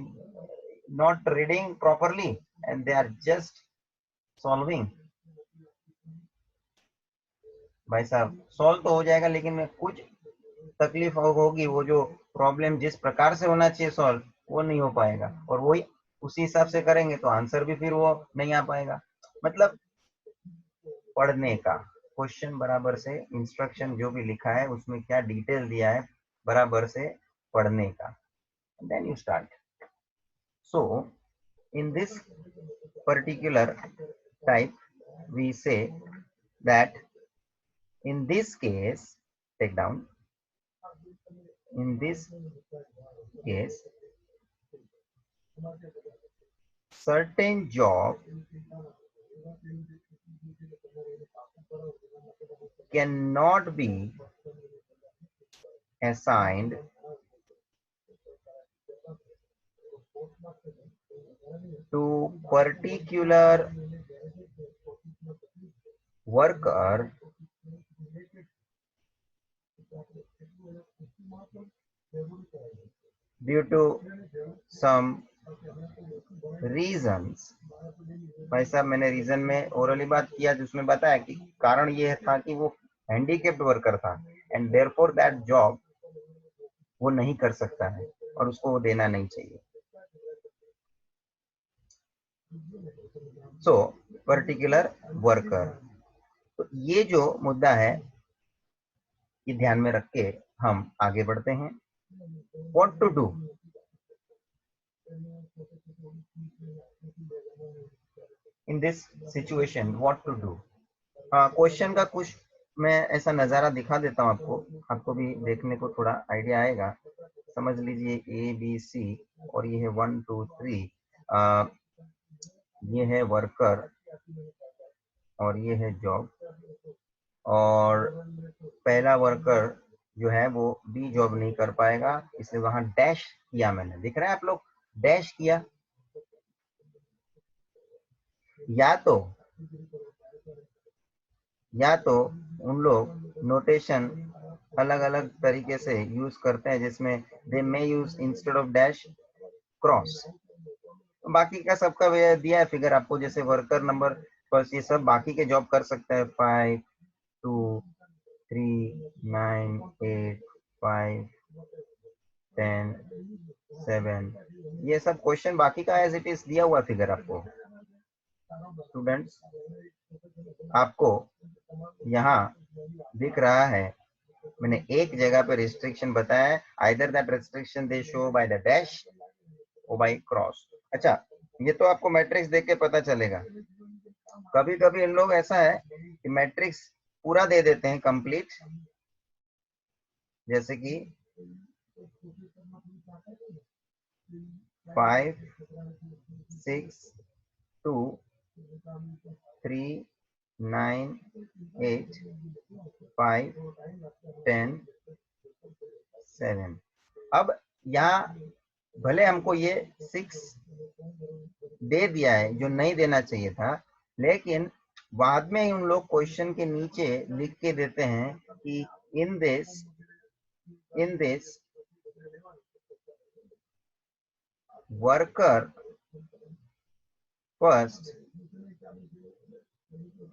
not reading properly and they are just solving. भाई साहब सॉल्व तो हो जाएगा लेकिन कुछ तकलीफ होगी, वो जो प्रॉब्लम जिस प्रकार से होना चाहिए सॉल्व वो नहीं हो पाएगा, और वही उसी हिसाब से करेंगे तो आंसर भी फिर वो नहीं आ पाएगा। मतलब पढ़ने का, क्वेश्चन बराबर से इंस्ट्रक्शन जो भी लिखा है उसमें क्या डिटेल दिया है बराबर से पढ़ने का, then you start. So in this particular type we say that in this case, take down, in this case certain job cannot be assigned to particular worker due to some reasons। भाई साहब मैंने reason में orally बात किया जिसमें बताया कि कारण ये था कि वो हैंडीकेप्ड वर्कर था एंड देयरफॉर दैट जॉब वो नहीं कर सकता है और उसको वो देना नहीं चाहिए। सो पर्टिकुलर वर्कर, तो ये जो मुद्दा है ये ध्यान में रख के हम आगे बढ़ते हैं। What to do, in this situation what to do. Question का कुछ मैं ऐसा नज़ारा दिखा देता हूँ आपको, आपको भी देखने को थोड़ा आइडिया आएगा। समझ लीजिए ए बी सी और ये है 1 2 3, ये है वर्कर और ये है जॉब, और पहला वर्कर जो है वो बी जॉब नहीं कर पाएगा इसलिए वहां डैश किया मैंने, दिख रहा है आप लोग, डैश किया। या तो उन लोग नोटेशन अलग अलग तरीके से यूज करते हैं जिसमें they may use instead of dash cross. बाकी का सबका दिया है फिगर आपको, जैसे वर्कर नंबर बस ये सब बाकी के जॉब कर सकते हैं 5 2 3 9 8 5 10 7, ये सब क्वेश्चन बाकी का एज इट इज दिया हुआ फिगर आपको। स्टूडेंट्स आपको यहाँ दिख रहा है मैंने एक जगह पे रिस्ट्रिक्शन बताया है, either that restriction they show by the dash और बाय क्रॉस। अच्छा ये तो आपको मैट्रिक्स देख के पता चलेगा। कभी कभी इन लोग ऐसा है कि मैट्रिक्स पूरा दे देते हैं कंप्लीट, जैसे कि 5 6 2 3 9 8 5 10 7। अब यहाँ भले हमको ये 6 दे दिया है जो नहीं देना चाहिए था, लेकिन बाद में उन लोग क्वेश्चन के नीचे लिख के देते हैं कि in this worker first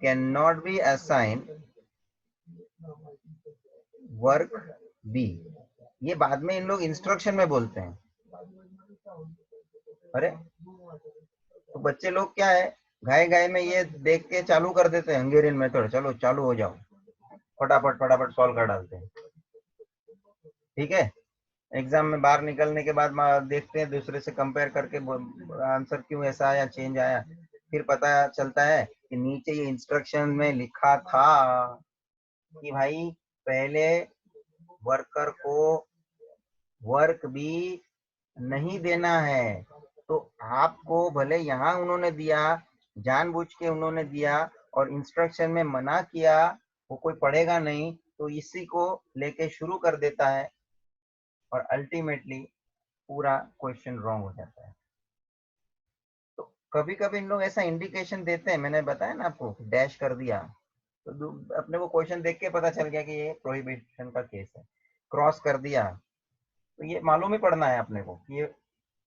can not be assign work B. ये बाद में इन लोग इंस्ट्रक्शन में बोलते हैं। अरे तो बच्चे लोग क्या है, घाय घाय में ये देख के चालू कर देते हैं हंगेरियन मेथड, चलो चालू हो जाओ, फटाफट फटाफट सॉल्व कर डालते हैं। ठीक है, एग्जाम में बाहर निकलने के बाद देखते हैं दूसरे से कंपेयर करके आंसर क्यों ऐसा आया, चेंज आया, फिर पता चलता है कि नीचे ये इंस्ट्रक्शन में लिखा था कि भाई पहले वर्कर को वर्क भी नहीं देना है। तो आपको भले यहाँ उन्होंने दिया, जानबूझ के उन्होंने दिया और इंस्ट्रक्शन में मना किया, वो कोई पढ़ेगा नहीं तो इसी को लेके शुरू कर देता है और अल्टीमेटली पूरा क्वेश्चन रॉन्ग हो जाता है। तो कभी कभी इन लोग ऐसा इंडिकेशन देते हैं, मैंने बताया ना आपको, डैश कर दिया तो अपने को क्वेश्चन देख के पता चल गया कि ये प्रोहिबिशन का केस है। क्रॉस कर दिया तो ये मालूम ही पड़ना है अपने को कि ये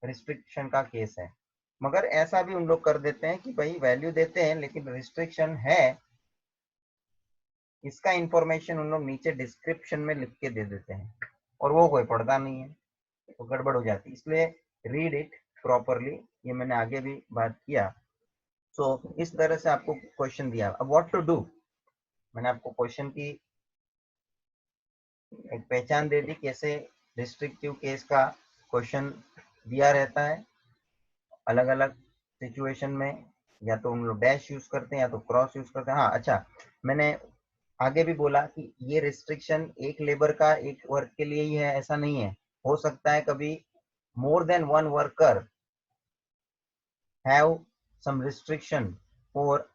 रिस्ट्रिक्शन का केस है। मगर ऐसा भी उन लोग कर देते हैं कि भाई वैल्यू देते हैं लेकिन रिस्ट्रिक्शन है, इसका इंफॉर्मेशन उन लोग नीचे डिस्क्रिप्शन में लिख के दे देते हैं और वो कोई पढ़ता नहीं है, तो गड़बड़ हो जाती है। इसलिए रीड इट प्रॉपरली, ये मैंने आगे भी बात किया। सो इस तरह से आपको क्वेश्चन दिया। अब व्हाट टू डू, मैंने आपको क्वेश्चन की एक पहचान दे दी, कैसे रिस्ट्रिक्टिव केस का क्वेश्चन दिया रहता है अलग अलग सिचुएशन में, या तो उन लोग डैश यूज करते हैं या तो क्रॉस यूज करते हैं। हाँ अच्छा, मैंने आगे भी बोला कि ये रिस्ट्रिक्शन एक लेबर का एक वर्क के लिए ही है ऐसा नहीं है, हो सकता है कभी more than one worker have some restriction for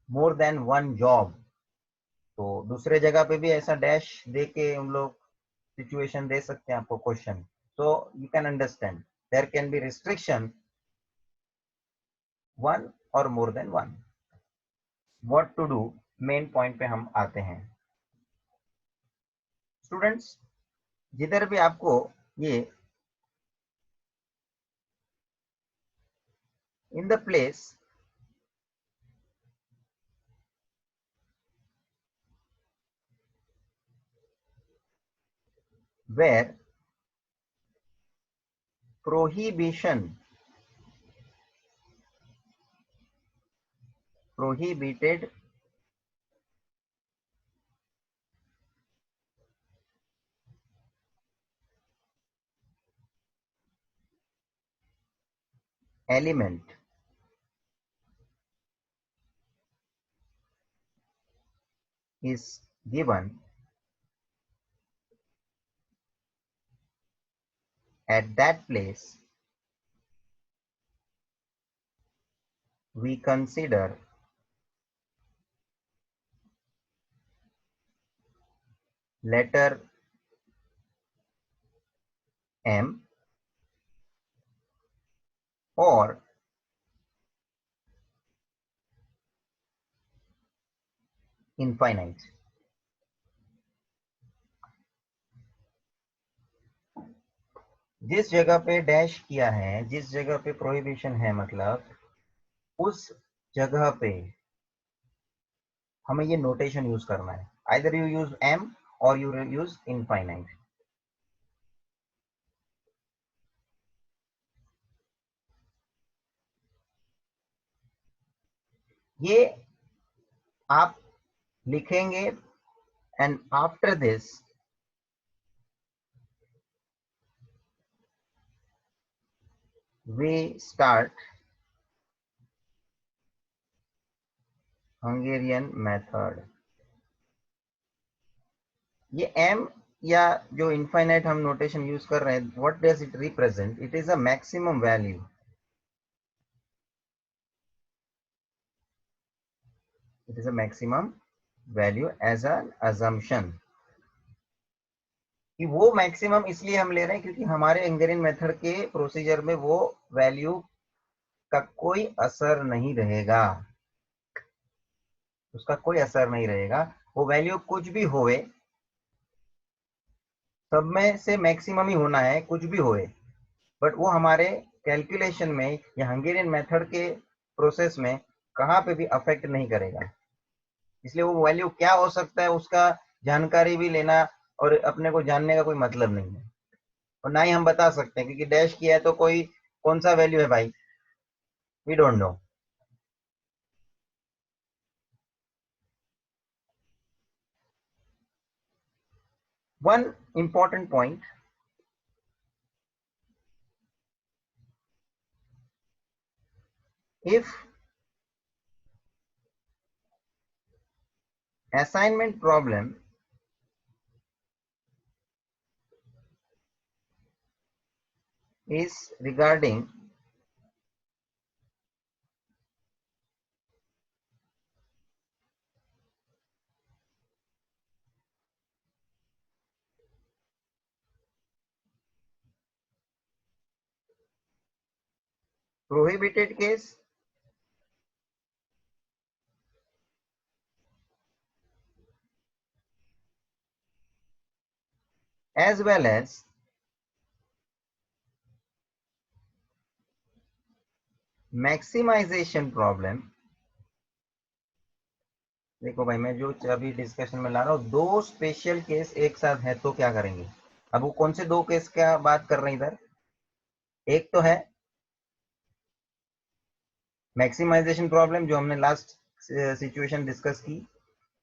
more than one job, तो दूसरे जगह पे भी ऐसा डैश दे के उन लोग सिचुएशन दे सकते हैं आपको question. So you can understand there can be restriction one or more than one. What to do, main point पे हम आते हैं। स्टूडेंट्स, जिधर भी आपको ये in the place where prohibited element is given, at that place we consider letter M or infinite। जिस जगह पे डैश किया है, जिस जगह पे प्रोहिबिशन है, मतलब उस जगह पे हमें ये नोटेशन यूज करना है, आइदर यू यूज M और यू यूज इनफाइनाइट। ये आप लिखेंगे and after this we start Hungarian method। ये m या जो इनफाइनाइट हम नोटेशन यूज कर रहे हैं, what does it represent? It is a maximum value, it is a maximum value as an assumption कि वो मैक्सिमम इसलिए हम ले रहे हैं क्योंकि हमारे हंगेरियन मेथड के प्रोसीजर में वो वैल्यू का कोई असर नहीं रहेगा, उसका कोई असर नहीं रहेगा। वो वैल्यू कुछ भी होए, सब में से मैक्सिमम ही होना है, कुछ भी होए, बट वो हमारे कैलकुलेशन में या हंगेरियन मेथड के प्रोसेस में कहाँ पे भी अफेक्ट नहीं करेगा। इसलिए वो वैल्यू क्या हो सकता है उसका जानकारी भी लेना और अपने को जानने का कोई मतलब नहीं है, और ना ही हम बता सकते हैं क्योंकि डैश किया है तो कोई कौन सा वैल्यू है भाई, we don't know. One important point, if assignment problem is regarding prohibited case as well as maximization problem। देखो भाई, मैं जो अभी डिस्कशन में ला रहा हूँ, दो स्पेशल केस एक साथ है तो क्या करेंगे। अब वो कौन से दो केस का बात कर रहे हैं इधर, एक तो है मैक्सिमाइजेशन प्रॉब्लम जो हमने लास्ट सिचुएशन डिस्कस की,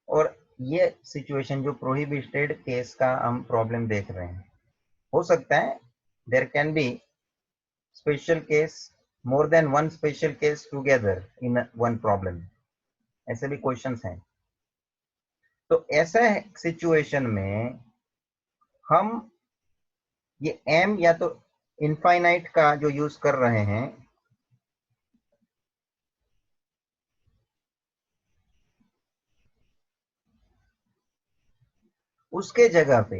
और ये सिचुएशन जो प्रोहिबिटेड केस का हम प्रॉब्लम देख रहे हैं। हो सकता है there can be special case, more than one special case together in one problem, ऐसे भी क्वेश्चंस हैं। तो ऐसा सिचुएशन में हम ये m या तो इनफाइनाइट का जो यूज कर रहे हैं, उसके जगह पे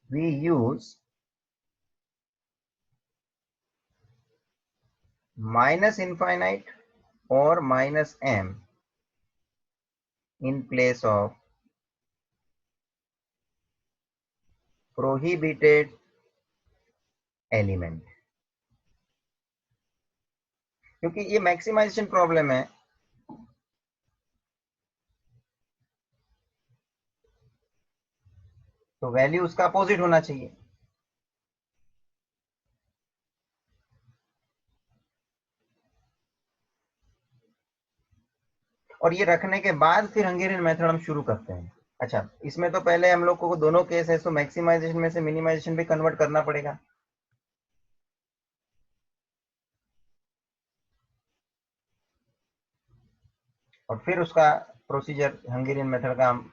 वी यूज माइनस इनफाइनाइट और minus m in place of prohibited element। क्योंकि ये मैक्सिमाइजेशन प्रॉब्लम है, तो वैल्यू उसका अपोजिट होना चाहिए। और ये रखने के बाद फिर हंगेरियन मेथड हम शुरू करते हैं। अच्छा, इसमें तो पहले हम लोग को दोनों केस है, तो मैक्सिमाइजेशन में से मिनिमाइजेशन भी कन्वर्ट करना पड़ेगा। और फिर उसका प्रोसीजर हंगेरियन मेथड का हम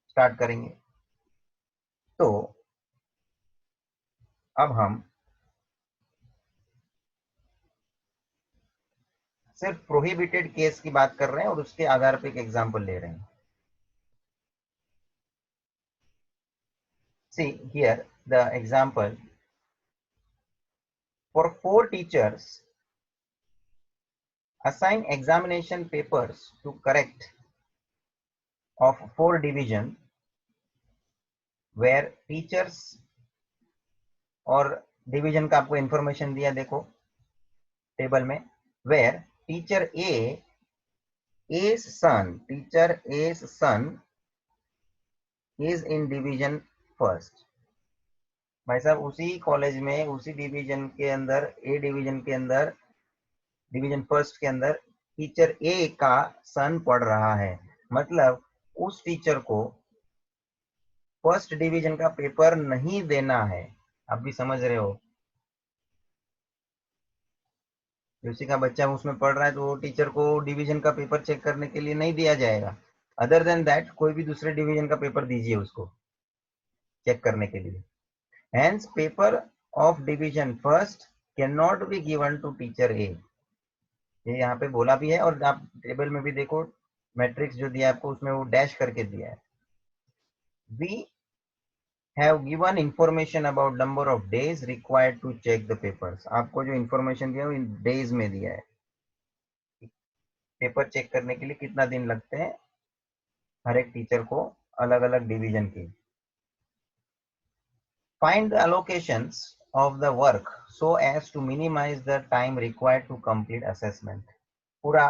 स्टार्ट करेंगे। तो अब हम सिर्फ प्रोहिबिटेड केस की बात कर रहे हैं और उसके आधार पर एक एग्जांपल ले रहे हैं। See here the example, for 4 teachers assign examination papers to correct of 4 division where teachers, और डिवीजन का आपको इंफॉर्मेशन दिया देखो टेबल में, where teacher A's son is in division first। भाई साहब, उसी कॉलेज में उसी डिवीजन के अंदर, ए डिवीजन के अंदर, डिवीजन फर्स्ट के अंदर टीचर ए का सन पढ़ रहा है, मतलब उस टीचर को फर्स्ट डिवीजन का पेपर नहीं देना है। आप भी समझ रहे हो, उसी का बच्चा उसमें पढ़ रहा है तो वो टीचर को डिवीजन का पेपर चेक करने के लिए नहीं दिया जाएगा। अदर देन दैट कोई भी दूसरे डिवीजन का पेपर दीजिए उसको चेक करने के लिए। Hence paper of division first can not be given to teacher A. ये यहाँ पे बोला भी है, और आप टेबल में भी देखो, मैट्रिक्स जो दिया है आपको उसमें वो डैश करके दिया है। We have given information about number of days required to check the papers. आपको जो इंफॉर्मेशन दिया है वो इन डेज में दिया है, पेपर चेक करने के लिए कितना दिन लगते हैं हर एक टीचर को, अलग अलग डिवीजन की। Find the allocations of the work so as to minimize the time required to complete assessment। पूरा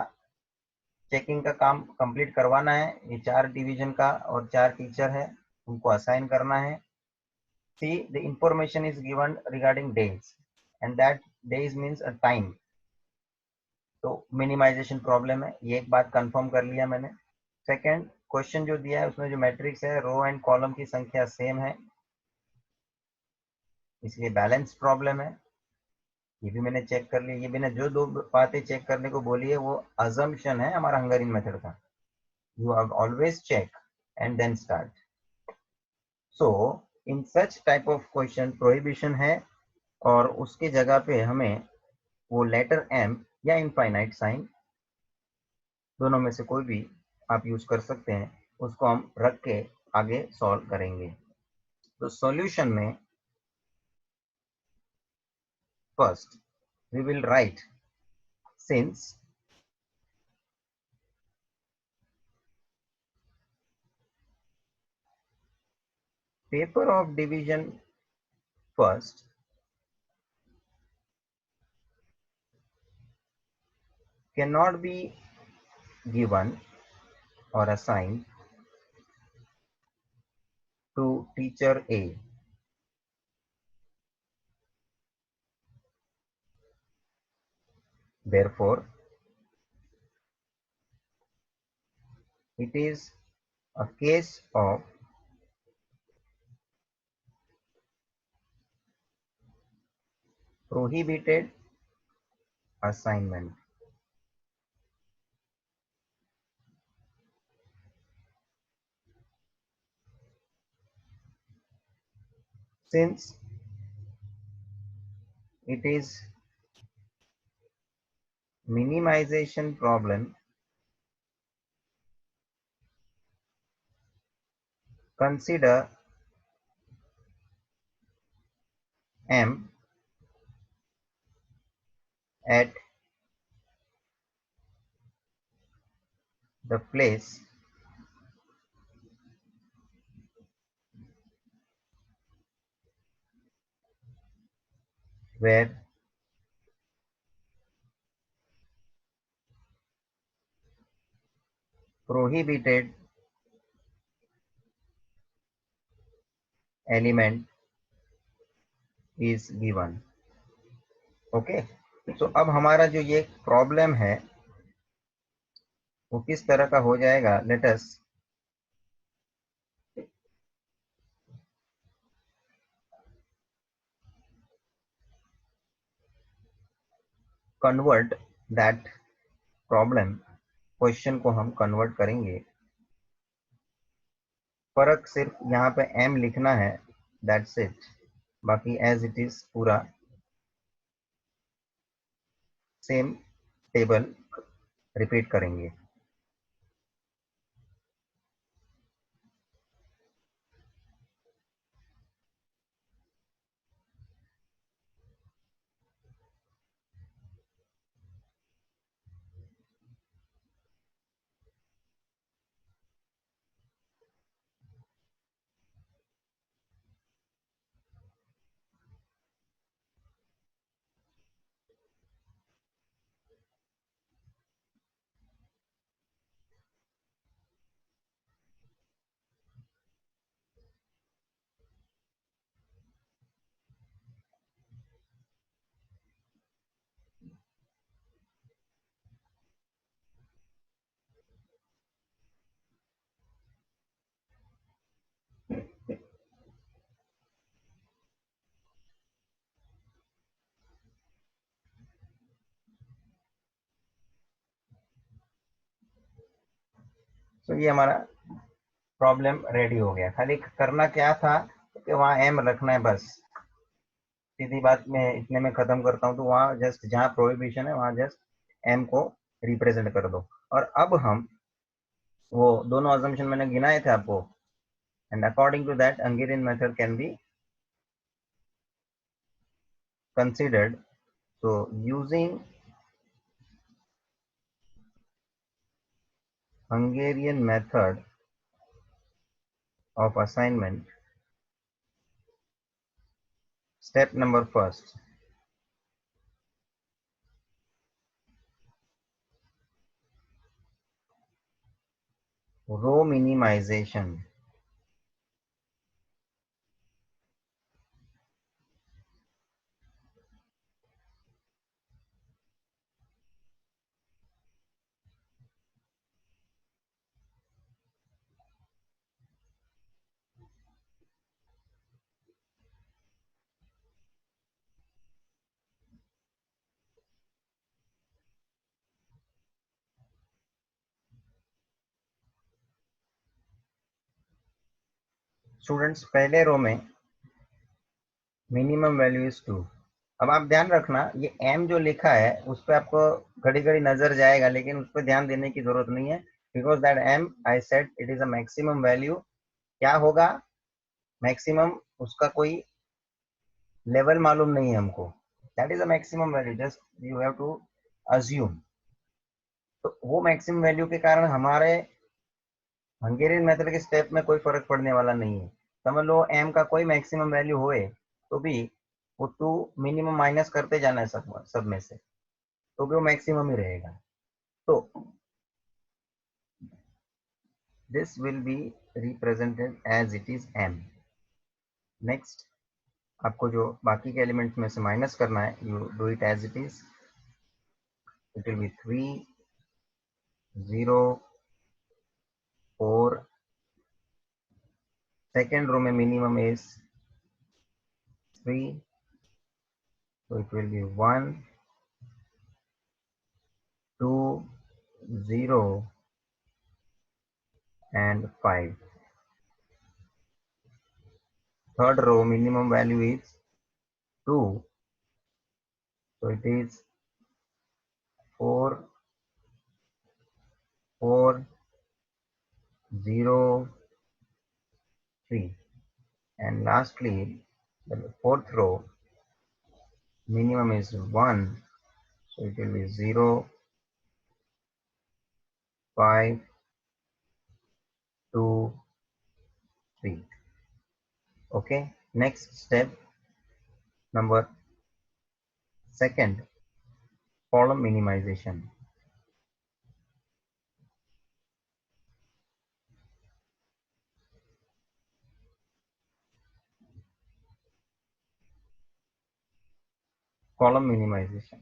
चेकिंग का काम कंप्लीट करवाना है, ये 4 डिवीजन का और 4 टीचर है, उनको असाइन करना है। See the information is given regarding days and that days means a time, तो मिनिमाइजेशन प्रॉब्लम है, ये एक बात कंफर्म कर लिया मैंने। सेकंड क्वेश्चन जो दिया है उसमें जो मैट्रिक्स है, रो एंड कॉलम की संख्या सेम है, इसलिए बैलेंस प्रॉब्लम है, ये भी मैंने चेक कर लिया। ये मैंने जो दो बातें चेक करने को बोली है वो अजम्पशन है हमारा हंगेरियन मेथड का, you always check and then start. So in such type of question prohibition है, और उसके जगह पे हमें वो लेटर एम या इनफाइनाइट साइन, दोनों में से कोई भी आप यूज कर सकते हैं, उसको हम रख के आगे सॉल्व करेंगे। तो सॉल्यूशन में first we will write since paper of division first cannot be given or assigned to teacher A. Therefore, it is a case of prohibited assignment. Since it is minimization problem, consider M at the place where prohibited element is given। Okay, तो अब हमारा जो ये problem है वो किस तरह का हो जाएगा, let us convert that problem, question को हम कन्वर्ट करेंगे। फर्क सिर्फ यहाँ पे m लिखना है, दैट्स इट, बाकी एज इट इज पूरा सेम टेबल रिपीट करेंगे। तो ये हमारा प्रॉब्लम रेडी हो गया, खाली करना क्या था कि वहाँ एम रखना है बस, सीधी बात मैं इतने में खत्म करता हूँ। तो वहाँ जस्ट जहाँ प्रोहिबिशन है वहाँ जस्ट m को रिप्रेजेंट कर दो। और अब हम वो दोनों अजम्पशन मैंने गिनाए थे आपको, and according to that Hungarian method can be considered. So using Hungarian method of assignment, step number first, row minimization. Students पहले रो में मिनिमम वैल्यू इज 2। अब आप ध्यान रखना, ये m जो लिखा है उस पर आपको घड़ी घड़ी नजर जाएगा, लेकिन उस पर ध्यान देने की जरूरत नहीं है, because that m I said it is a maximum value. क्या होगा मैक्सिमम, उसका कोई लेवल मालूम नहीं है हमको, that is a maximum value, just you have to assume. तो वो मैक्सिमम वैल्यू के कारण हमारे हंगेरियन मेथड के स्टेप में कोई फर्क पड़ने वाला नहीं है। समझ लो m का कोई मैक्सिमम वैल्यू होए तो भी वो 2 मिनिमम माइनस करते जाना है सब में से, तो भी वो मैक्सिमम ही रहेगा। तो this will be represented as it is m। Next आपको जो बाकी के एलिमेंट्स में से माइनस करना है, you do it as it is. It will be 3 0 4। Second row में minimum is 3, so it will be 1 2 0 and 5. Third row minimum value is 2, so it is 4 4 0 3. And lastly the fourth row minimum is 1, so it will be 0 5 2 3. Okay, next step number second, column minimization. Column minimization.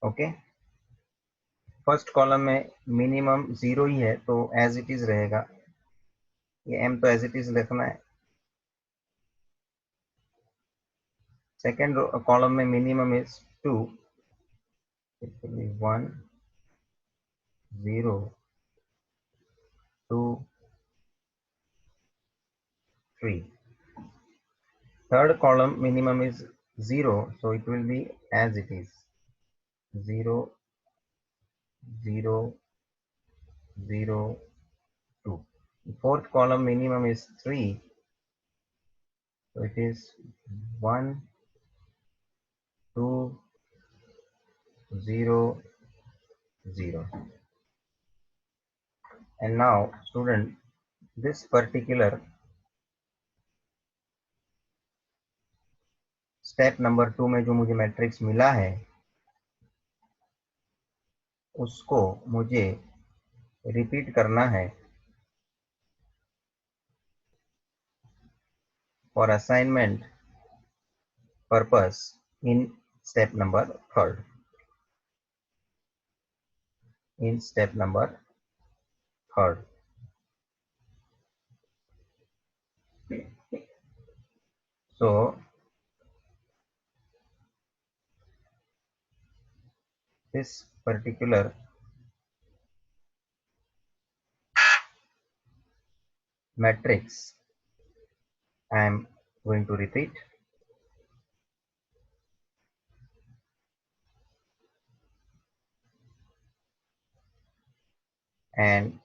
Okay, first column में minimum 0 ही है तो as it is रहेगा, ये m तो as it is लिखना है। Second column में minimum is 2, it will be 1 0 2 3. Third column minimum is 0, so it will be as it is 0 0 0 2. Fourth column minimum is 3, so it is 1 2 0 0. And now student, this particular step number 2 में जो मुझे matrix मिला है उसको मुझे repeat करना है for assignment purpose in step number third. In step number third So this particular matrix I am going to repeat. And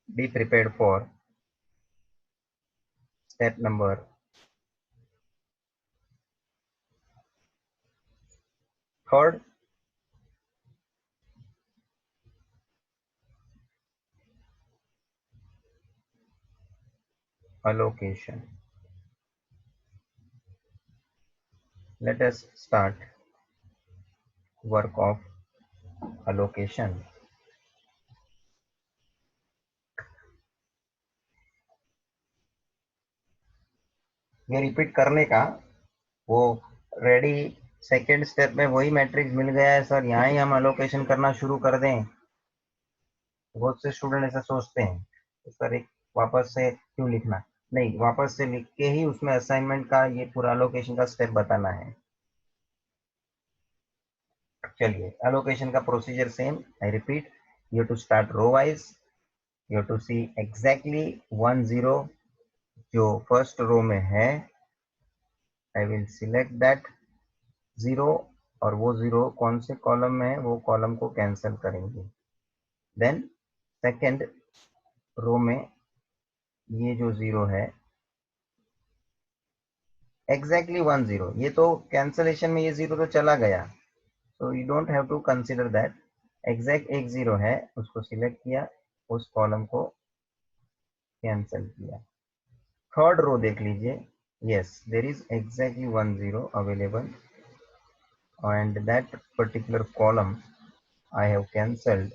be prepared for step number 3, allocation. Let us start work of allocation. ये repeat करने का वो ready second step में वही matrix मिल गया है sir, यहाँ ही हम अलोकेशन करना शुरू कर दें। बहुत से स्टूडेंट ऐसा सोचते हैं तो सर एक वापस से क्यों लिखना, नहीं, वापस से लिख के ही उसमें असाइनमेंट का ये पूरा अलोकेशन का स्टेप बताना है। चलिए, अलोकेशन का procedure same, I repeat, you to start row wise, you to see exactly 1 0 जो फर्स्ट रो में है, आई विल सिलेक्ट दैट 0, और वो 0 कौन से कॉलम में है वो कॉलम को कैंसिल करेंगे। देन सेकेंड रो में ये जो 0 है एग्जैक्टली 1 0, ये तो कैंसलेशन में ये 0 तो चला गया, so you don't have to consider that। Exact एक 0 है, उसको सिलेक्ट किया, उस कॉलम को कैंसिल किया। थर्ड रो देख लीजिए, yes there is exactly 1 0 available and that particular column I have cancelled।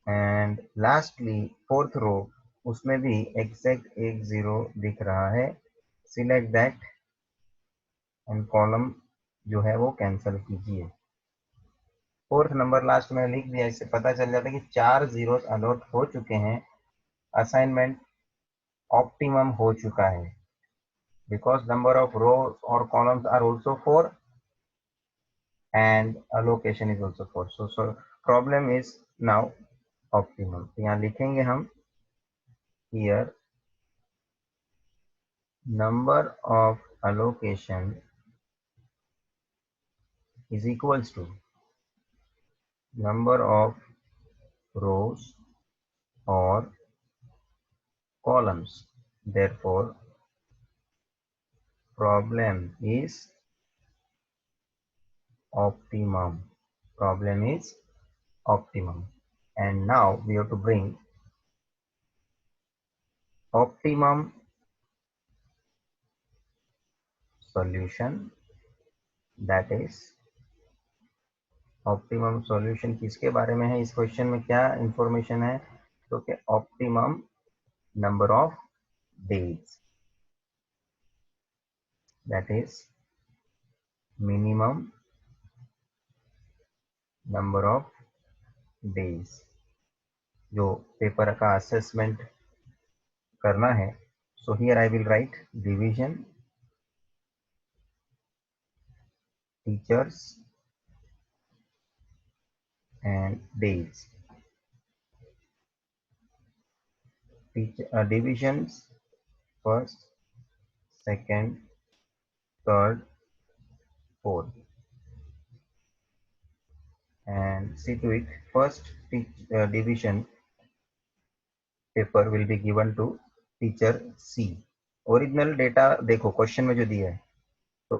and lastly fourth row, उसमें भी एग्जैक्ट एक 0 दिख रहा है, सिलेक्ट दैट एंड कॉलम जो है वो कैंसिल कीजिए। फोर्थ नंबर लास्ट में लिख दिया, इससे पता चल जाता है कि 4 जीरोस अलॉट हो चुके हैं, असाइनमेंट ऑप्टिमम हो चुका है, बिकॉज नंबर ऑफ रोज और columns are also 4 and allocation is also 4, so problem is now optimum. तो यहाँ लिखेंगे हम here number of allocation is equals to number of rows or columns, therefore problem is optimum, problem is optimum। and now we have to bring optimum solution, that is optimum solution किसके बारे में है, इस question में क्या information है, तो कि optimum number of days, that is minimum number of days जो पेपर का असेसमेंट करना है। So here I will write division teachers and days, divisions first, second, third, fourth, and see to it first division paper will be given to teacher C। Original data देखो question में जो दिया है, तो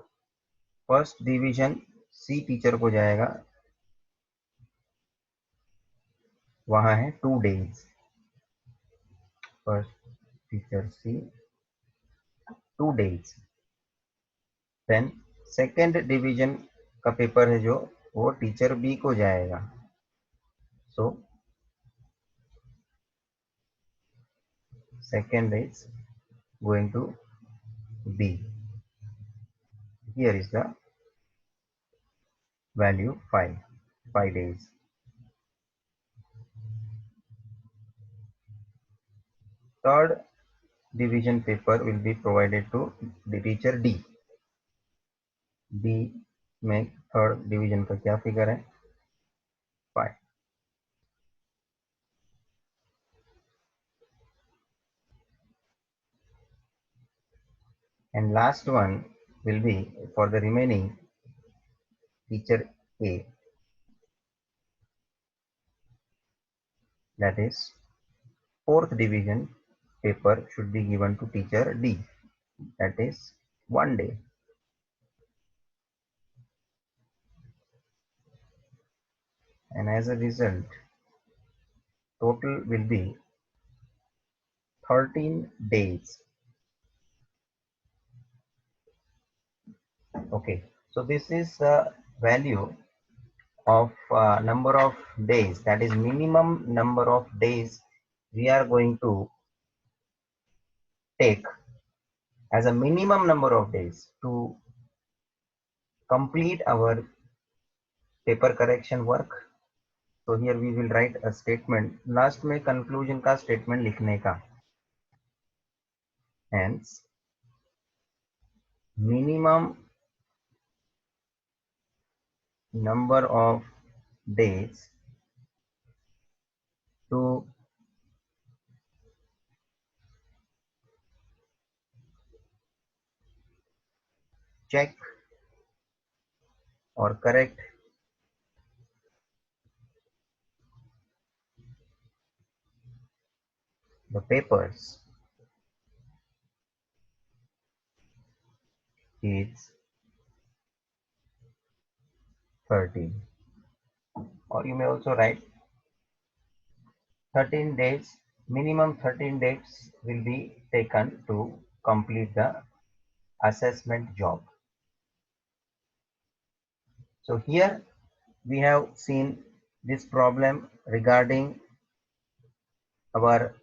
first division C teacher को जाएगा, वहां है 2 days, first teacher C 2 days। Then second division का पेपर है जो वो टीचर B को जाएगा, so second is going to B, here is the value 5 days। third division paper will be provided to the teacher D, D में third division का क्या figure है 5. And last one will be for the remaining teacher A, that is fourth division paper should be given to teacher D, that is 1 day. And as a result, total will be 13 days. Okay, so this is the value of number of days, that is minimum number of days we are going to take as a minimum number of days to complete our paper correction work. So here we will write a statement, last में conclusion का statement लिखने का. Hence minimum number of days to check or correct the papers is 13, or you may also write 13 days, minimum 13 days will be taken to complete the assessment job. So here we have seen this problem regarding our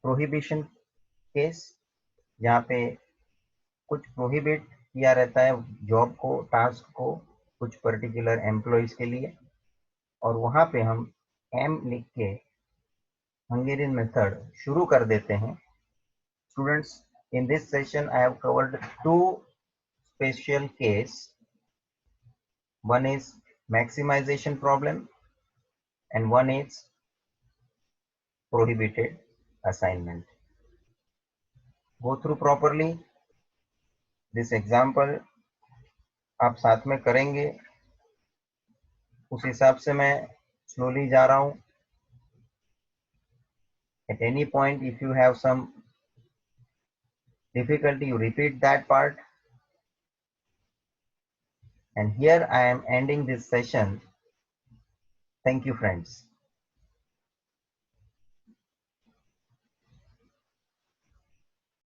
prohibition case, जहाँ पे कुछ prohibit किया रहता है job को, task को कुछ particular employees के लिए, और वहाँ पे हम एम लिख के हंगेरियन मेथड शुरू कर देते हैं. Students, in this session I have covered two special case. One is maximization problem and one is prohibited assignment. Go through properly this example, आप साथ में करेंगे, उस हिसाब से मैं स्लोली जा रहा हूं. At any point if you have some difficulty, you repeat that part. And here I am ending this session. Thank you, friends.